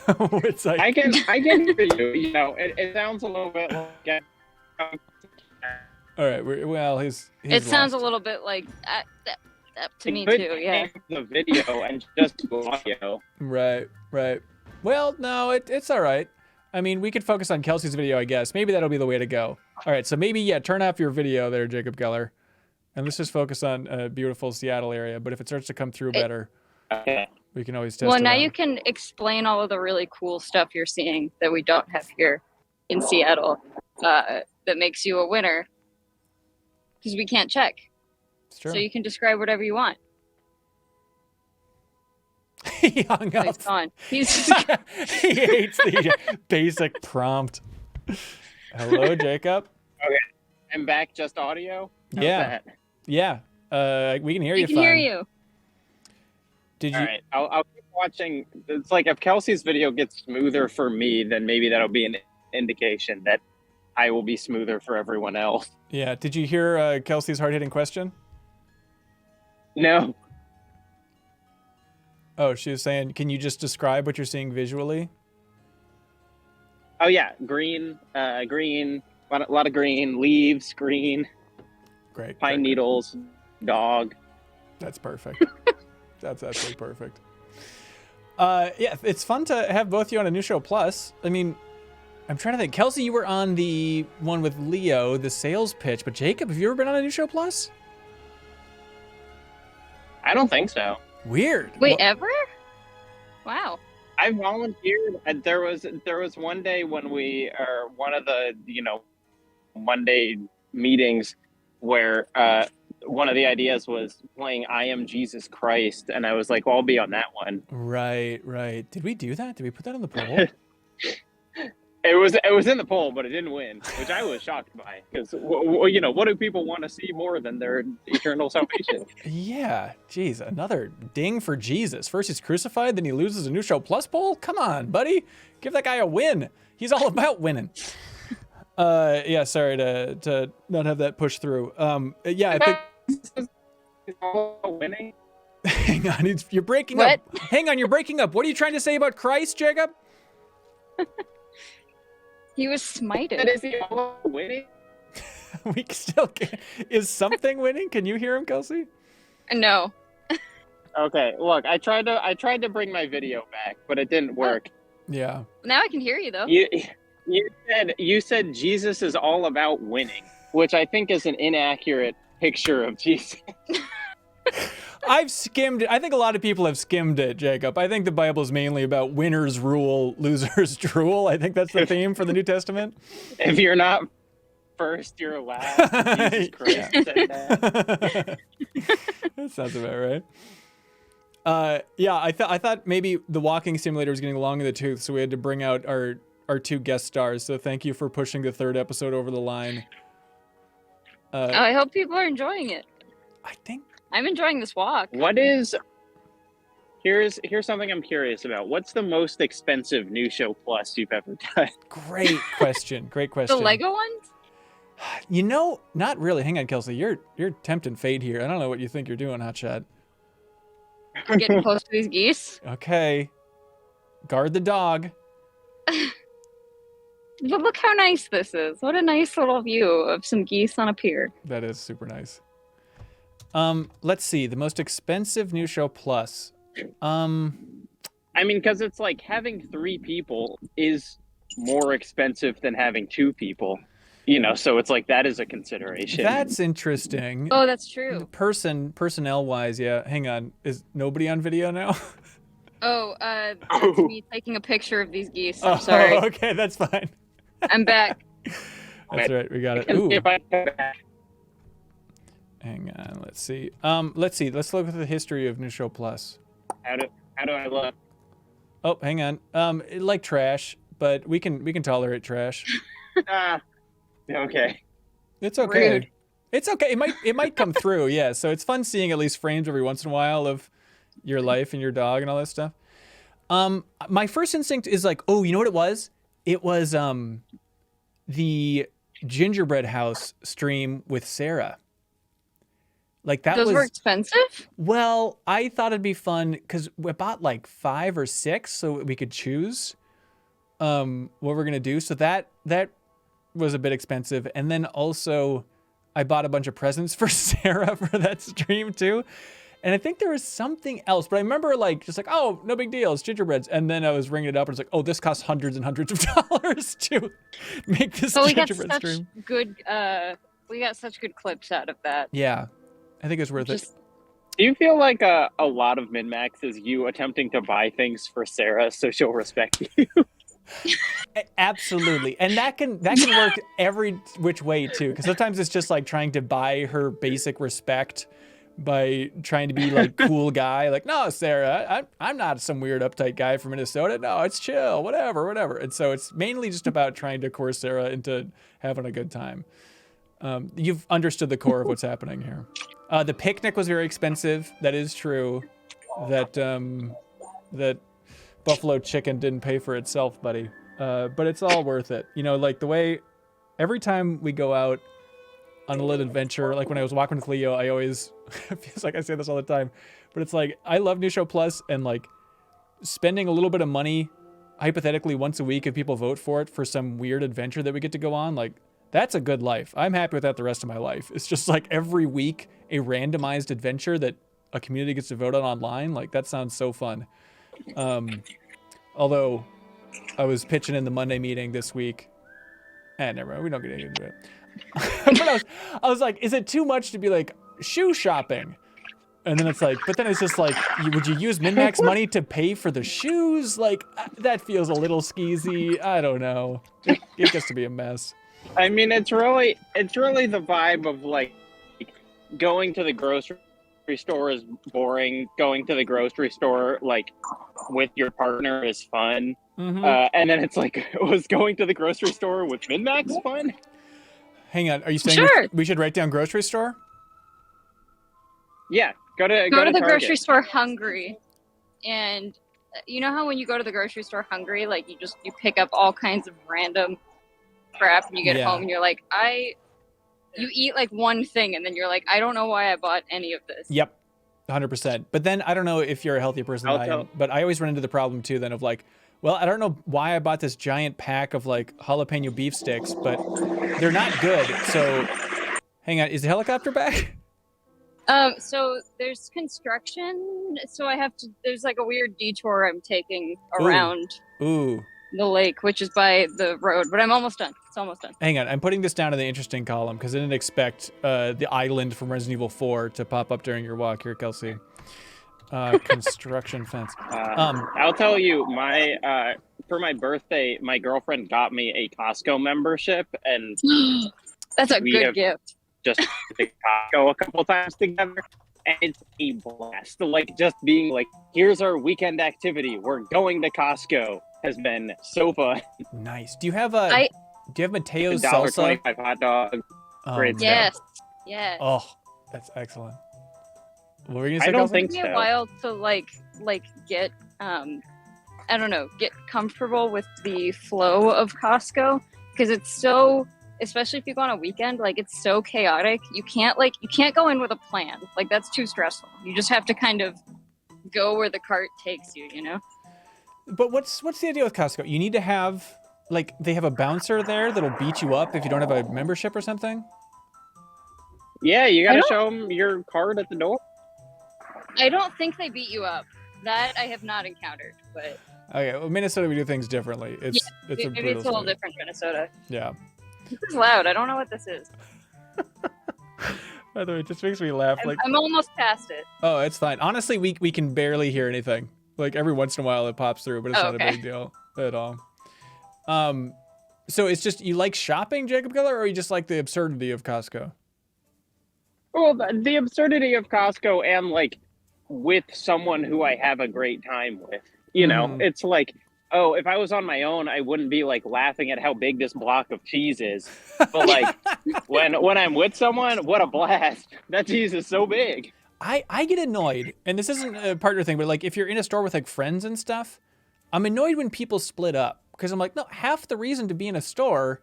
It's like... I can hear you. You know, it sounds a little bit like. All right. Well, he's It sounds a lost. little bit like that to me could too. Yeah. take the video and just do audio. Right. Well, no, it's all right. I mean, we could focus on Kelsey's video, I guess. Maybe that'll be the way to go. All right, so maybe, yeah, turn off your video there, Jacob Geller. And let's just focus on beautiful Seattle area. But if it starts to come through better, we can always test Well, it now out. you can explain all of the really cool stuff you're seeing that we don't have here in Seattle that makes you a winner. Because we can't check. It's true. So you can describe whatever you want. He hung up. He's gone. He's He hates the basic prompt. Hello, Jacob. Okay, I'm back. Just audio. How's that? Yeah. We can hear We you can fine. hear you. Did All you? right, I'll keep watching. It's like if Kelsey's video gets smoother for me, then maybe that'll be an indication that I will be smoother for everyone else. Yeah. Did you hear Kelsey's hard-hitting question? No. Oh, she was saying, can you just describe what you're seeing visually? Oh yeah, green, green, a lot of green leaves, green, Great. pine great. needles, dog. That's perfect. That's absolutely perfect. Yeah, it's fun to have both you on a new show plus. I mean, I'm trying to think. Kelsey, you were on the one with Leo, the sales pitch, but Jacob, have you ever been on a new show plus? I don't think so. Weird. Wait, ever? Wow. I volunteered. There was one day when one of the Monday meetings where one of the ideas was playing I Am Jesus Christ, and I was like, well, I'll be on that one. Right. Did we do that? Did we put that on the poll? It was in the poll, but it didn't win, which I was shocked by. Because what do people want to see more than their eternal salvation? Yeah. Geez, another ding for Jesus. First he's crucified, then he loses a new show plus poll? Come on, buddy. Give that guy a win. He's all about winning. Yeah, sorry to not have that push through. Yeah, I think... Winning? Hang on, you're breaking What? up. Hang on, you're breaking up. What are you trying to say about Christ, Jacob? He was smited. Is he all winning? We still can't. Is something winning? Can you hear him, Kelsey? No. Okay, look, I tried to bring my video back, but it didn't work. Yeah. Now I can hear you though. You said Jesus is all about winning, which I think is an inaccurate picture of Jesus. I've skimmed it. I think a lot of people have skimmed it, Jacob. I think the Bible is mainly about winners rule, losers drool. I think that's the theme for the New Testament. If you're not first, you're last. Jesus Christ said that. That sounds about right. Yeah, I thought maybe the walking simulator was getting long in the tooth, so we had to bring out our two guest stars. So thank you for pushing the third episode over the line. I hope people are enjoying it. I think. I'm enjoying this walk. Here's something I'm curious about. What's the most expensive new show plus you've ever done? Great question. Great question. The Lego ones? You know, not really. Hang on, Kelsey. You're tempting fate here. I don't know what you think you're doing, Hotshot. We're getting close to these geese. Okay. Guard the dog. But look how nice this is. What a nice little view of some geese on a pier. That is super nice. Let's see. The most expensive new show plus. I mean, because it's like having 3 people is more expensive than having 2 people. So it's like that is a consideration. That's interesting. Oh, that's true. Personnel wise, yeah. Hang on. Is nobody on video now? Oh, that's me taking a picture of these geese. I'm sorry. Oh, okay, that's fine. I'm back. That's right. We got it. And Ooh. if I come back, Hang on. Let's see. Let's see. Let's look at the history of New Show Plus. how do I look? Oh, hang on. Like trash, but we can tolerate trash. Okay. It's okay. Rude. It's okay. It might come through. Yeah. So it's fun seeing at least frames every once in a while of your life and your dog and all that stuff. My first instinct is like, oh, you know what it was? It was the gingerbread house stream with Sarah. Like that Those were expensive? Well, I thought it'd be fun because we bought like 5 or 6 so we could choose what we're gonna do. So that was a bit expensive. And then also I bought a bunch of presents for Sarah for that stream too. And I think there was something else, but I remember just like, oh, no big deal, it's gingerbreads. And then I was ringing it up and it's like, oh, this costs hundreds and hundreds of dollars to make this gingerbread stream. We got such good clips out of that. Yeah, I think it's worth it. Do you feel like a lot of min-max is you attempting to buy things for Sarah so she'll respect you? Absolutely. And that can work every which way too, because sometimes it's just like trying to buy her basic respect by trying to be like cool guy. Like, no, Sarah, I'm not some weird uptight guy from Minnesota. No, it's chill, whatever. And so it's mainly just about trying to coerce Sarah into having a good time. You've understood the core of what's happening here. The picnic was very expensive. That is true. That buffalo chicken didn't pay for itself, buddy. But it's all worth it. You know, like the way every time we go out on a little adventure, like when I was walking with Leo, I always, it feels like I say this all the time, but it's like, I love New Show Plus, and like spending a little bit of money, hypothetically once a week, if people vote for it, for some weird adventure that we get to go on, like that's a good life. I'm happy with that the rest of my life. It's just like every week, a randomized adventure that a community gets to vote on online. Like that sounds so fun. Although I was pitching in the Monday meeting this week. Never mind, we don't get into it. But I was like, is it too much to be like shoe shopping? And then it's like, but then it's just like, would you use min-max money to pay for the shoes? Like that feels a little skeezy. I don't know. It gets to be a mess. I mean, it's really the vibe of like going to the grocery store is boring. Going to the grocery store like with your partner is fun. Mm-hmm. And then it's like, was going to the grocery store with min-max fun? Hang on, are you saying Sure. we should write down grocery store? Yeah, go to Go to the Target. grocery store hungry, and you know how when you go to the grocery store hungry, like you pick up all kinds of random crap, and you get home and you're like, you eat like one thing, and then you're like, I don't know why I bought any of this. Yep, 100%. But then I don't know if you're a healthier person than I am, but I always run into the problem too then of like, well, I don't know why I bought this giant pack of like jalapeno beef sticks, but they're not good. So hang on, is the helicopter back? So there's construction, so there's like a weird detour I'm taking around Ooh. the lake, which is by the road, but I'm almost done. It's almost done. Hang on, I'm putting this down in the interesting column because I didn't expect the island from Resident Evil 4 to pop up during your walk here, Kelsey. Construction fence. I'll tell you, for my birthday, my girlfriend got me a Costco membership, and That's a we good have gift. just been to Costco a couple times together, and it's a blast. Like just being like, here's our weekend activity. We're going to Costco has been so fun. Nice. Do you have Mateo's salsa? $1.25 hot dog. Oh, Great stuff. Yes. Oh, that's excellent. What were you gonna say? I don't Kelsey? think It took me a while to like get I don't know, get comfortable with the flow of Costco, because it's so, especially if you go on a weekend, like it's so chaotic. You can't go in with a plan. Like that's too stressful. You just have to kind of go where the cart takes you, you know? But what's the idea with Costco? You need to have like they have a bouncer there that'll beat you up if you don't have a membership or something? Yeah, you gotta show them your card at the door. I don't think they beat you up. That I have not encountered, but Okay, well, Minnesota we do things differently. It's a maybe brutal it's a little state. different, Minnesota. Yeah. This is loud. I don't know what this is. By the way, it just makes me laugh. Like, I'm almost past it. oh, it's fine. Honestly, we can barely hear anything. Like every once in a while it pops through, but it's not a big deal at all. So it's just you like shopping, Jacob Keller, or you just like the absurdity of Costco? Well, the absurdity of Costco, and like with someone who I have a great time with. You know, it's like, oh, if I was on my own, I wouldn't be like laughing at how big this block of cheese is. But like when I'm with someone, what a blast. That cheese is so big. I get annoyed, and this isn't a partner thing, but like if you're in a store with like friends and stuff, I'm annoyed when people split up because I'm like, no, half the reason to be in a store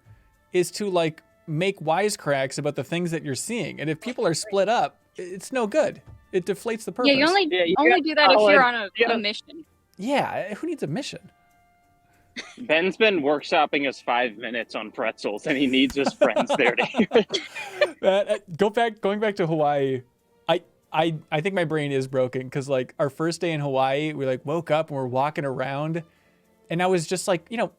is to like make wisecracks about the things that you're seeing. And if people are split up, it's no good. It deflates the purpose. Yeah, you only do that if you're on a mission. Yeah, who needs a mission? Ben's been workshopping us 5 minutes on pretzels, and he needs his friends there to Going back to Hawaii, I think my brain is broken because like our first day in Hawaii, we like woke up and we're walking around, and I was just like, you know,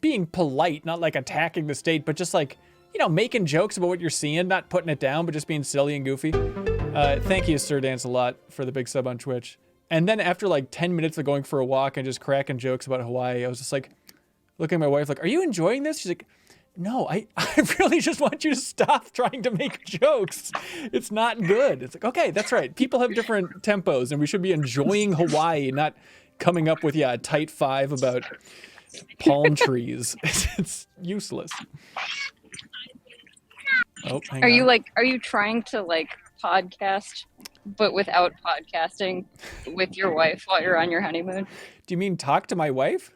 being polite, not like attacking the state, but just like, you know, making jokes about what you're seeing, not putting it down, but just being silly and goofy. Thank you, Sir Dance, a lot for the big sub on Twitch. And then after like 10 minutes of going for a walk and just cracking jokes about Hawaii, I was just like, looking at my wife like, are you enjoying this? She's like, No, I really just want you to stop trying to make jokes. It's not good. It's like, okay, that's right. People have different tempos, and we should be enjoying Hawaii, not coming up with, a tight five about palm trees. It's useless. Oh, hang on. Are you trying to like podcast, but without podcasting with your wife while you're on your honeymoon? Do you mean talk to my wife?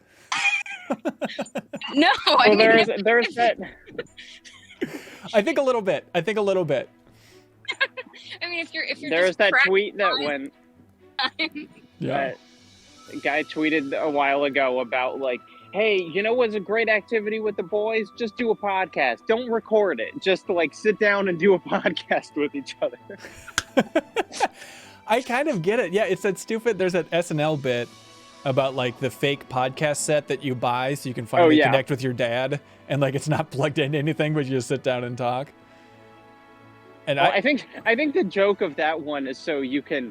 No, Well, there's that. I think a little bit. I mean, if you're There's just that tweet that went. Yeah. That guy tweeted a while ago about like, hey, you know what's a great activity with the boys? Just do a podcast. Don't record it. Just like sit down and do a podcast with each other. I kind of get it. Yeah, it's that stupid. There's that SNL bit about like the fake podcast set that you buy so you can finally connect with your dad, and like it's not plugged into anything, but you just sit down and talk. And well, I think the joke of that one is so you can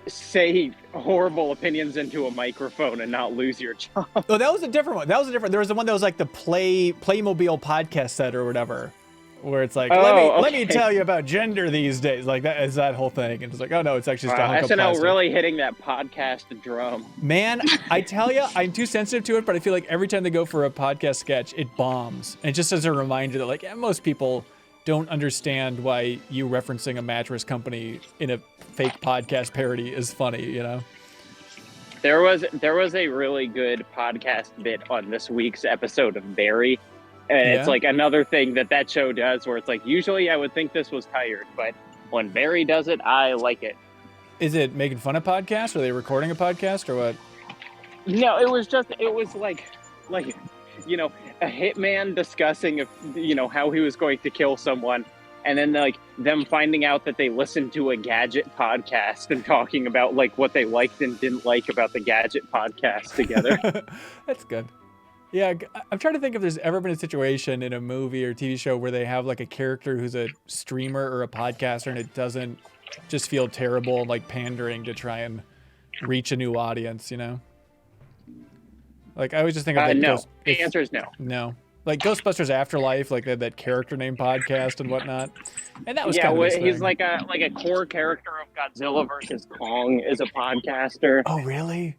say horrible opinions into a microphone and not lose your job. Oh, that was a different one. There was the one that was like the Playmobil podcast set or whatever, where it's like, let me tell you about gender these days. Like that is that whole thing. And it's like, oh no, it's actually just a hunk of SNL plastic. really hitting that podcast drum. Man, I tell you, I'm too sensitive to it, but I feel like every time they go for a podcast sketch, it bombs. And just as a reminder that like most people don't understand why you referencing a mattress company in a fake podcast parody is funny, you know? There was a really good podcast bit on this week's episode of Barry. And it's like another thing that show does where it's like, usually I would think this was tired, but when Barry does it, I like it. Is it making fun of podcasts? Are they recording a podcast or what? No, it was like, you know, a hitman discussing if, you know, how he was going to kill someone. And then like them finding out that they listened to a Gadget podcast and talking about like what they liked and didn't like about the Gadget podcast together. That's good. Yeah, I'm trying to think if there's ever been a situation in a movie or TV show where they have like a character who's a streamer or a podcaster and it doesn't just feel terrible, like pandering to try and reach a new audience, you know? Like I always just think of like no. The answer is no. No. Like Ghostbusters Afterlife, like they had that character name podcast and whatnot. And that was kind of his he's thing. like a core character of Godzilla versus Kong is a podcaster. Oh, really?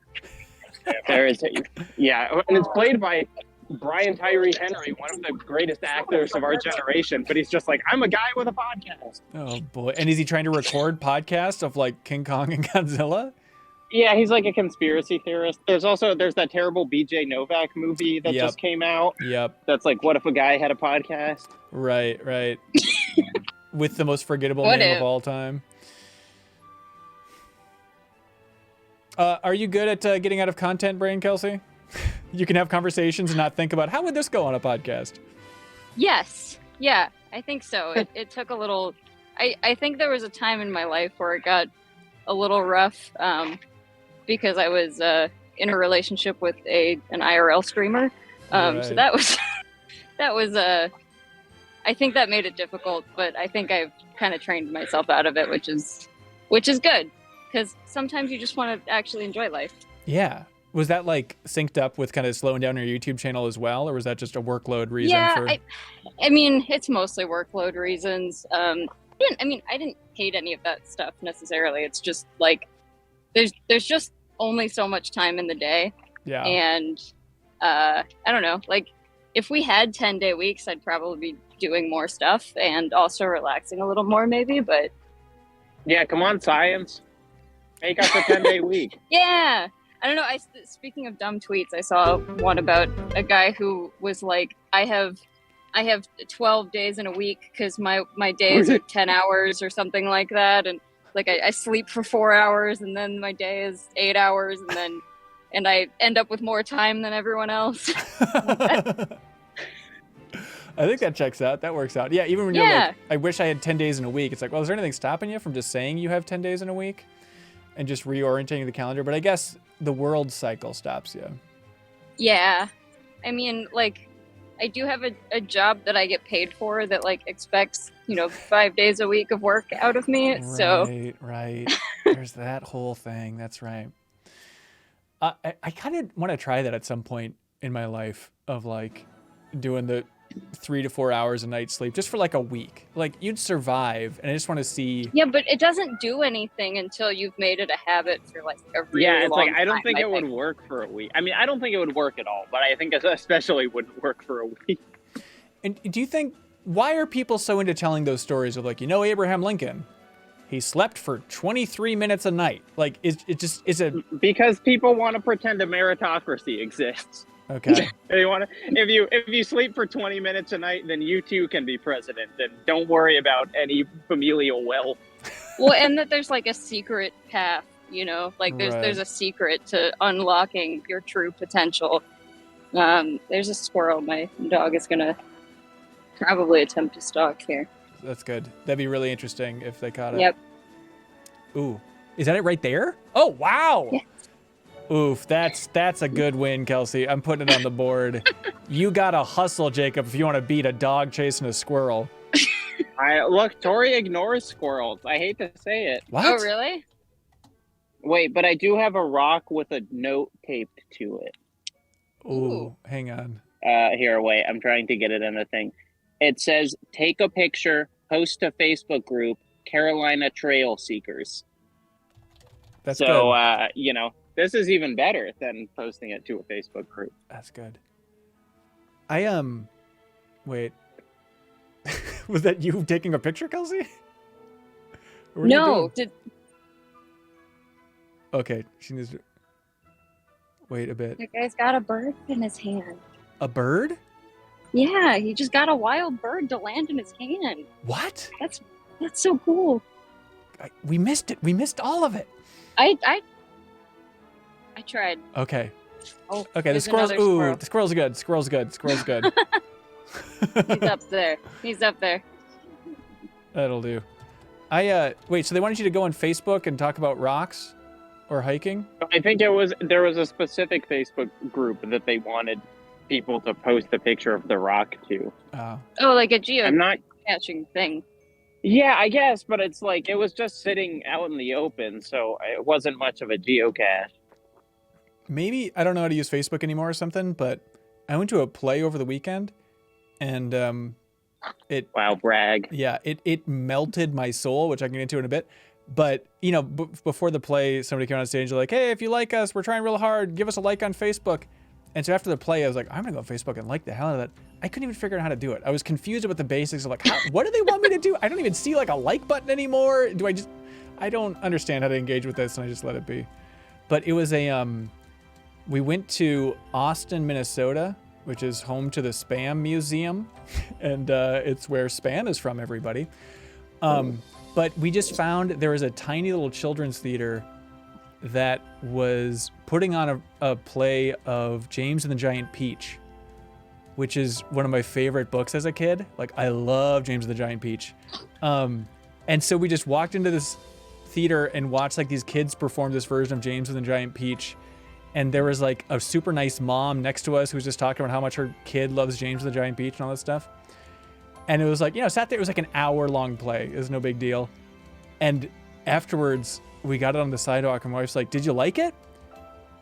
There is, and it's played by Brian Tyree Henry, one of the greatest actors of our generation. But he's just like, I'm a guy with a podcast. Oh boy! And is he trying to record podcasts of like King Kong and Godzilla? Yeah, he's like a conspiracy theorist. There's that terrible BJ Novak movie that just came out. Yep. That's like, what if a guy had a podcast? Right. With the most forgettable name of all time. Are you good at getting out of content brain, Kelsey? You can have conversations and not think about how would this go on a podcast? Yes. Yeah, I think so. It took a little... I think there was a time in my life where it got a little rough because I was in a relationship with an IRL streamer. So that was... I think that made it difficult, but I think I've kind of trained myself out of it, which is good. Because sometimes you just want to actually enjoy life. Yeah. Was that like synced up with kind of slowing down your YouTube channel as well? Or was that just a workload reason? I mean, it's mostly workload reasons. I didn't hate any of that stuff necessarily. It's just like, there's just only so much time in the day. Yeah. And I don't know, like if we had 10-day weeks, I'd probably be doing more stuff and also relaxing a little more maybe, but. Yeah, come on, science. Make up a 10-day week. Yeah. I don't know. Speaking of dumb tweets, I saw one about a guy who was like, I have 12 days in a week because my days are 10 hours or something like that. And like I sleep for 4 hours and then my day is 8 hours and I end up with more time than everyone else. I think that checks out. That works out. Yeah, even when you're like, I wish I had 10 days in a week. It's like, well, is there anything stopping you from just saying you have 10 days in a week and just reorienting the calendar? But I guess the world cycle stops you. Yeah. I mean, like, I do have a job that I get paid for that, like, expects, 5 days a week of work out of me. Right. There's that whole thing. That's right. I kind of want to try that at some point in my life of, like, doing the 3 to 4 hours a night sleep just for like a week. Like you'd survive, and I just want to see. Yeah, but it doesn't do anything until you've made it a habit for like a really Yeah, it's long like I don't time, think it would work for a week. I mean, I don't think it would work at all, but I think it especially wouldn't work for a week. And do you think, why are people so into telling those stories of like, Abraham Lincoln? He slept for 23 minutes a night. Like, is it? Because people want to pretend a meritocracy exists. Okay. They want to. If you sleep for 20 minutes a night, then you too can be president, and don't worry about any familial wealth. Well, and that there's like a secret path, like there's a secret to unlocking your true potential. There's a squirrel. My dog is gonna probably attempt to stalk here. That's good. That'd be really interesting if they caught it. Yep. Ooh, is that it right there? Oh, wow. Yes. Oof, that's a good win, Kelsey. I'm putting it on the board. You gotta hustle, Jacob, if you want to beat a dog chasing a squirrel. Look, Tori ignores squirrels. I hate to say it. What? Oh, really? Wait, but I do have a rock with a note taped to it. Ooh, hang on. Here, wait. I'm trying to get it in the thing. It says, take a picture, post to Facebook group, Carolina Trail Seekers. That's so, good. this is even better than posting it to a Facebook group. That's good. Wait. Was that you taking a picture, Kelsey? What are you doing? Okay, she needs to... Wait a bit. The guy's got a bird in his hand. A bird? Yeah, he just got a wild bird to land in his hand. What? That's so cool. We missed it. We missed all of it. I tried. Okay. Oh, okay, the squirrel's... Ooh, squirrel. the squirrel's good. Squirrel's good. Squirrel's good. He's up there. That'll do. Wait, so they wanted you to go on Facebook and talk about rocks or hiking? I think there was a specific Facebook group that they wanted people to post a picture of the rock to. Oh, like a geo I'm not catching thing. Yeah, I guess, but it's like it was just sitting out in the open, so it wasn't much of a geocache. maybe I don't know how to use Facebook anymore or something, but I went to a play over the weekend, and Wow, brag. Yeah, it melted my soul, which I can get into in a bit. But, before the play, somebody came on stage and like, hey, if you like us, we're trying real hard. Give us a like on Facebook. And so after the play, I was like, I'm going to go on Facebook and like the hell out of that. I couldn't even figure out how to do it. I was confused about the basics of like, what do they want me to do? I don't even see like a like button anymore. I don't understand how to engage with this, and I just let it be. But it was we went to Austin, Minnesota, which is home to the Spam Museum. And it's where Spam is from, everybody. But we just found there was a tiny little children's theater that was putting on a play of James and the Giant Peach, which is one of my favorite books as a kid. Like, I love James and the Giant Peach. And so we just walked into this theater and watched like these kids perform this version of James and the Giant Peach. And there was like a super nice mom next to us who was just talking about how much her kid loves James and the Giant Peach and all that stuff. And it was like, sat there, it was like an hour-long play. It was no big deal. And afterwards, we got it on the sidewalk, and my wife's like, did you like it?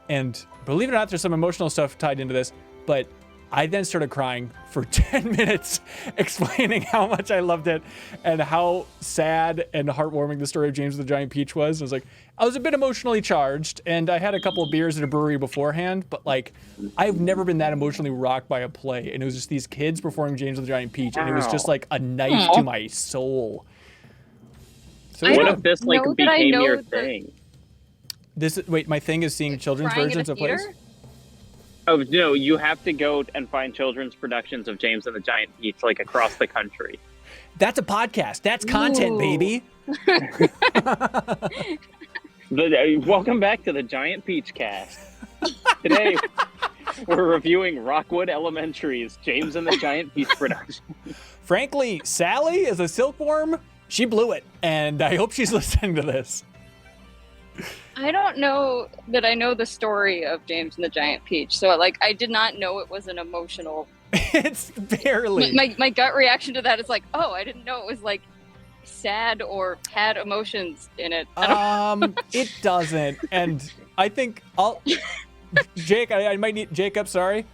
And believe it or not, there's some emotional stuff tied into this, but I then started crying for 10 minutes explaining how much I loved it and how sad and heartwarming the story of James and the Giant Peach was. I was like, I was a bit emotionally charged, and I had a couple of beers at a brewery beforehand, but like, I've never been that emotionally rocked by a play. And it was just these kids performing James and the Giant Peach, and it was just like a knife to my soul. So what if this like became your thing? Wait, my thing is seeing children's versions of plays? Oh, no, you have to go and find children's productions of James and the Giant Peach, like, across the country. That's a podcast. That's content, baby. Welcome back to the Giant Peach Cast. Today, we're reviewing Rockwood Elementary's James and the Giant Peach production. Frankly, Sally, as a silkworm, she blew it, and I hope she's listening to this. I don't know that I know the story of James and the Giant Peach, so like I did not know it was an emotional. It's barely. My gut reaction to that is like, oh, I didn't know it was like sad or had emotions in it. It doesn't, and I think Jake, I might need Jacob. Sorry,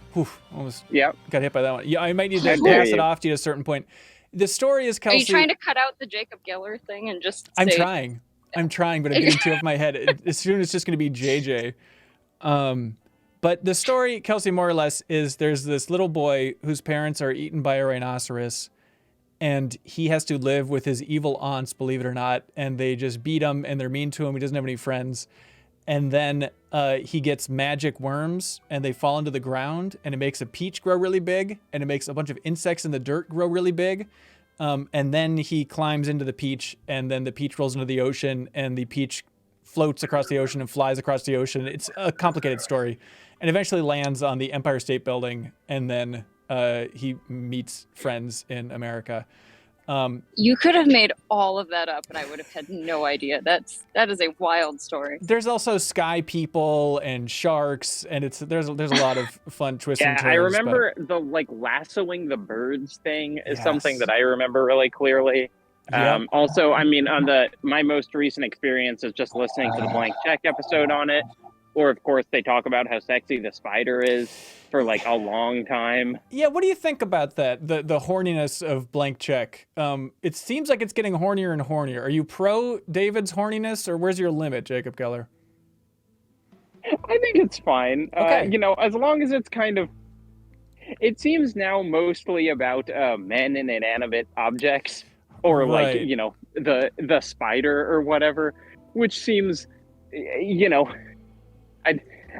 almost got hit by that one. Yeah, I might need to pass it off to you at a certain point. The story is Kelsey. Are you trying to cut out the Jacob Geller thing and just? I'm trying, but I'm getting too off my head. As soon it's just going to be JJ. But the story, Kelsey, more or less, is there's this little boy whose parents are eaten by a rhinoceros, and he has to live with his evil aunts, believe it or not, and they just beat him and they're mean to him. He doesn't have any friends. And then he gets magic worms and they fall into the ground and it makes a peach grow really big and it makes a bunch of insects in the dirt grow really big. And then he climbs into the peach and then the peach rolls into the ocean and the peach floats across the ocean and flies across the ocean. It's a complicated story and eventually lands on the Empire State Building and then he meets friends in America. You could have made all of that up and I would have had no idea. That is a wild story. There's also sky people and sharks and there's a lot of fun twists and turns. I remember the lassoing the birds thing is something that I remember really clearly. Also, I mean, my most recent experience is just listening to the Blank Check episode on it. Or, of course, they talk about how sexy the spider is for, a long time. Yeah, what do you think about that, the horniness of Blank Check? It seems like it's getting hornier and hornier. Are you pro David's horniness, or where's your limit, Jacob Geller? I think it's fine. Okay. As long as it's kind of... It seems now mostly about men and inanimate objects. Or, right. The spider or whatever. Which seems,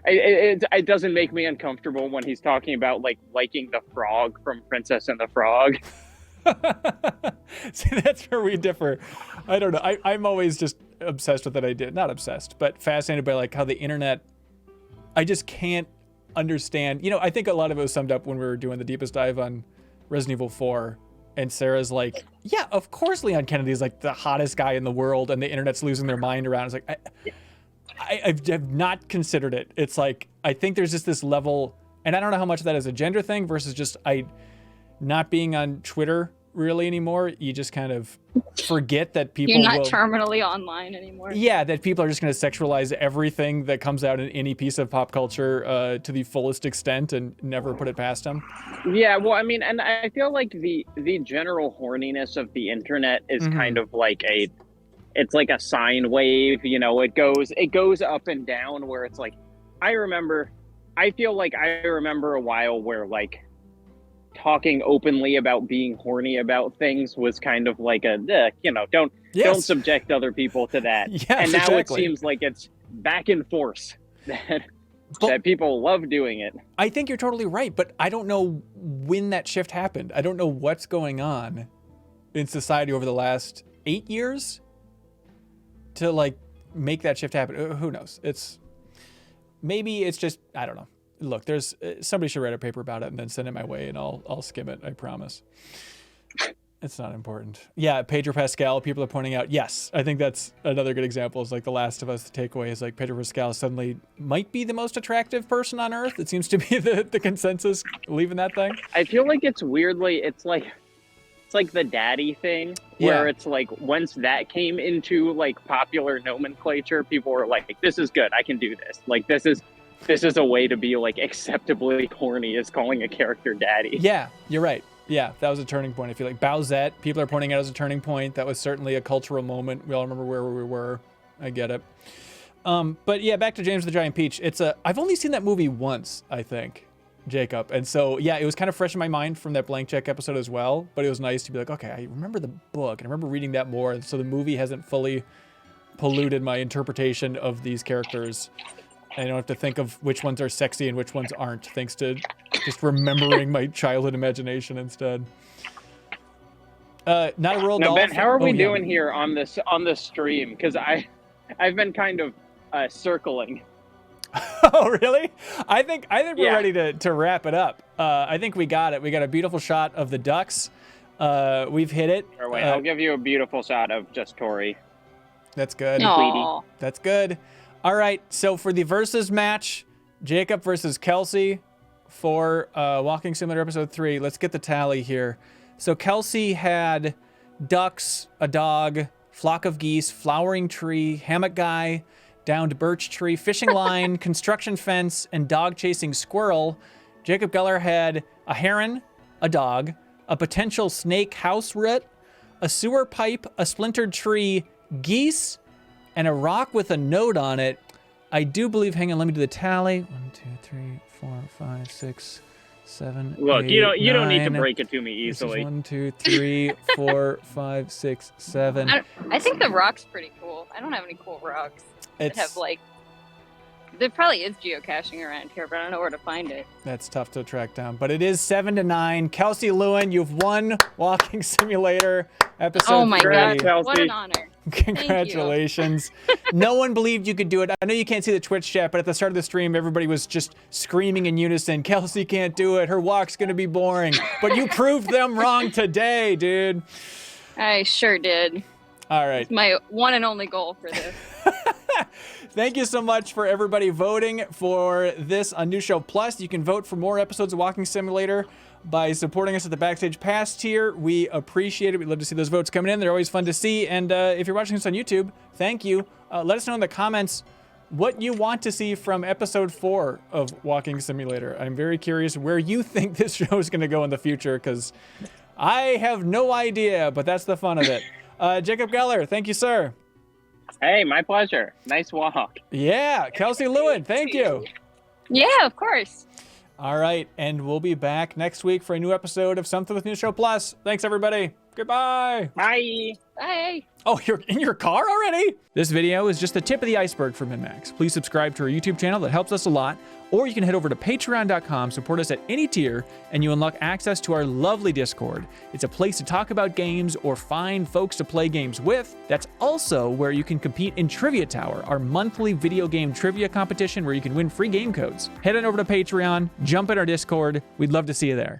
it doesn't make me uncomfortable when he's talking about liking the frog from Princess and the Frog. See, that's where we differ. I don't know. I'm always just obsessed with that idea. Not obsessed, but fascinated by how the internet. I just can't understand. I think a lot of it was summed up when we were doing the deepest dive on Resident Evil 4, and Sarah's like, "Yeah, of course, Leon Kennedy's the hottest guy in the world," and the internet's losing their mind around. It's like. I've not considered it. It's I think there's just this level, and I don't know how much of that is a gender thing versus just not being on Twitter really anymore. You just kind of forget that people You're not terminally online anymore. Yeah, that people are just going to sexualize everything that comes out in any piece of pop culture to the fullest extent and never put it past them. Yeah, well, I mean, and I feel like the general horniness of the internet is kind of it's like a sine wave, it goes up and down where it's I feel like I remember a while where talking openly about being horny about things was kind of don't subject other people to that. Yes, and now exactly. It seems like it's back and forth that people love doing it. I think you're totally right, but I don't know when that shift happened. I don't know what's going on in society over the last 8 years to make that shift happen. Who knows? Maybe it's just, I don't know. Look, there's somebody should write a paper about it and then send it my way and I'll skim it. I promise. It's not important. Yeah, Pedro Pascal, people are pointing out. Yes, I think that's another good example. Is The Last of Us. The takeaway is Pedro Pascal suddenly might be the most attractive person on Earth. It seems to be the consensus. Leaving that thing. I feel like it's weirdly, it's the daddy thing where it's once that came into popular nomenclature, people were this is good. I can do this. This is a way to be acceptably horny, is calling a character daddy. Yeah, you're right. Yeah, that was a turning point. I feel Bowsette, people are pointing out as a turning point. That was certainly a cultural moment. We all remember where we were. I get it. But yeah, back to James the Giant Peach. I've only seen that movie once, I think, Jacob. And so, yeah, it was kind of fresh in my mind from that Blank Check episode as well. But it was nice to be okay, I remember the book and I remember reading that more. And so the movie hasn't fully polluted my interpretation of these characters. I don't have to think of which ones are sexy and which ones aren't, thanks to just remembering my childhood imagination instead. Not a real now, dolphin. Ben, how are we doing here on the stream? Because I've been kind of circling. Oh, really? I think we're ready to wrap it up. I think we got it. We got a beautiful shot of the ducks. We've hit it. Or wait, I'll give you a beautiful shot of just Tori. That's good. Aww. That's good. All right, so for the versus match, Jacob versus Kelsey for Walking Simulator Episode 3, let's get the tally here. So Kelsey had ducks, a dog, flock of geese, flowering tree, hammock guy, downed birch tree, fishing line, construction fence, and dog chasing squirrel. Jacob Geller had a heron, a dog, a potential snake house root, a sewer pipe, a splintered tree, geese, and a rock with a note on it. I do believe, hang on, let me do the tally. 1, 2, 3, 4, 5, 6, 7, Look, 8, you don't need to 9. break it to me This is easily. 1, 2, 3, 4, 5, 6, 7. I think the rock's pretty cool. I don't have any cool rocks that have It's like. There probably is geocaching around here, but I don't know where to find it. That's tough to track down, but it is 7-9. Kelsey Lewin, you've won Walking Simulator episode Oh my 3. god, Kelsey. what an honor! Congratulations. No one believed you could do it. I know you can't see the Twitch chat, but at the start of the stream, everybody was just screaming in unison, Kelsey can't do it. Her walk's going to be boring. But you proved them wrong today, dude. I sure did. All right. It's my one and only goal for this. Thank you so much for everybody voting for this on New Show Plus. You can vote for more episodes of Walking Simulator by supporting us at the Backstage Pass tier. We appreciate it. We'd love to see those votes coming in. They're always fun to see. And if you're watching this on YouTube, thank you. Let us know in the comments what you want to see from episode 4 of Walking Simulator. I'm very curious where you think this show is going to go in the future, because I have no idea, but that's the fun of it. Jacob Geller, thank you, sir. Hey, my pleasure. Nice walk. Yeah, Kelsey Lewin, thank you. Yeah, of course. All right, and we'll be back next week for a new episode of Something with New Show Plus. Thanks, everybody. Goodbye. Bye. Bye. Oh, you're in your car already? This video is just the tip of the iceberg for MinMax. Please subscribe to our YouTube channel. That helps us a lot. Or you can head over to patreon.com, support us at any tier, and you unlock access to our lovely Discord. It's a place to talk about games or find folks to play games with. That's also where you can compete in Trivia Tower, our monthly video game trivia competition where you can win free game codes. Head on over to Patreon, jump in our Discord. We'd love to see you there.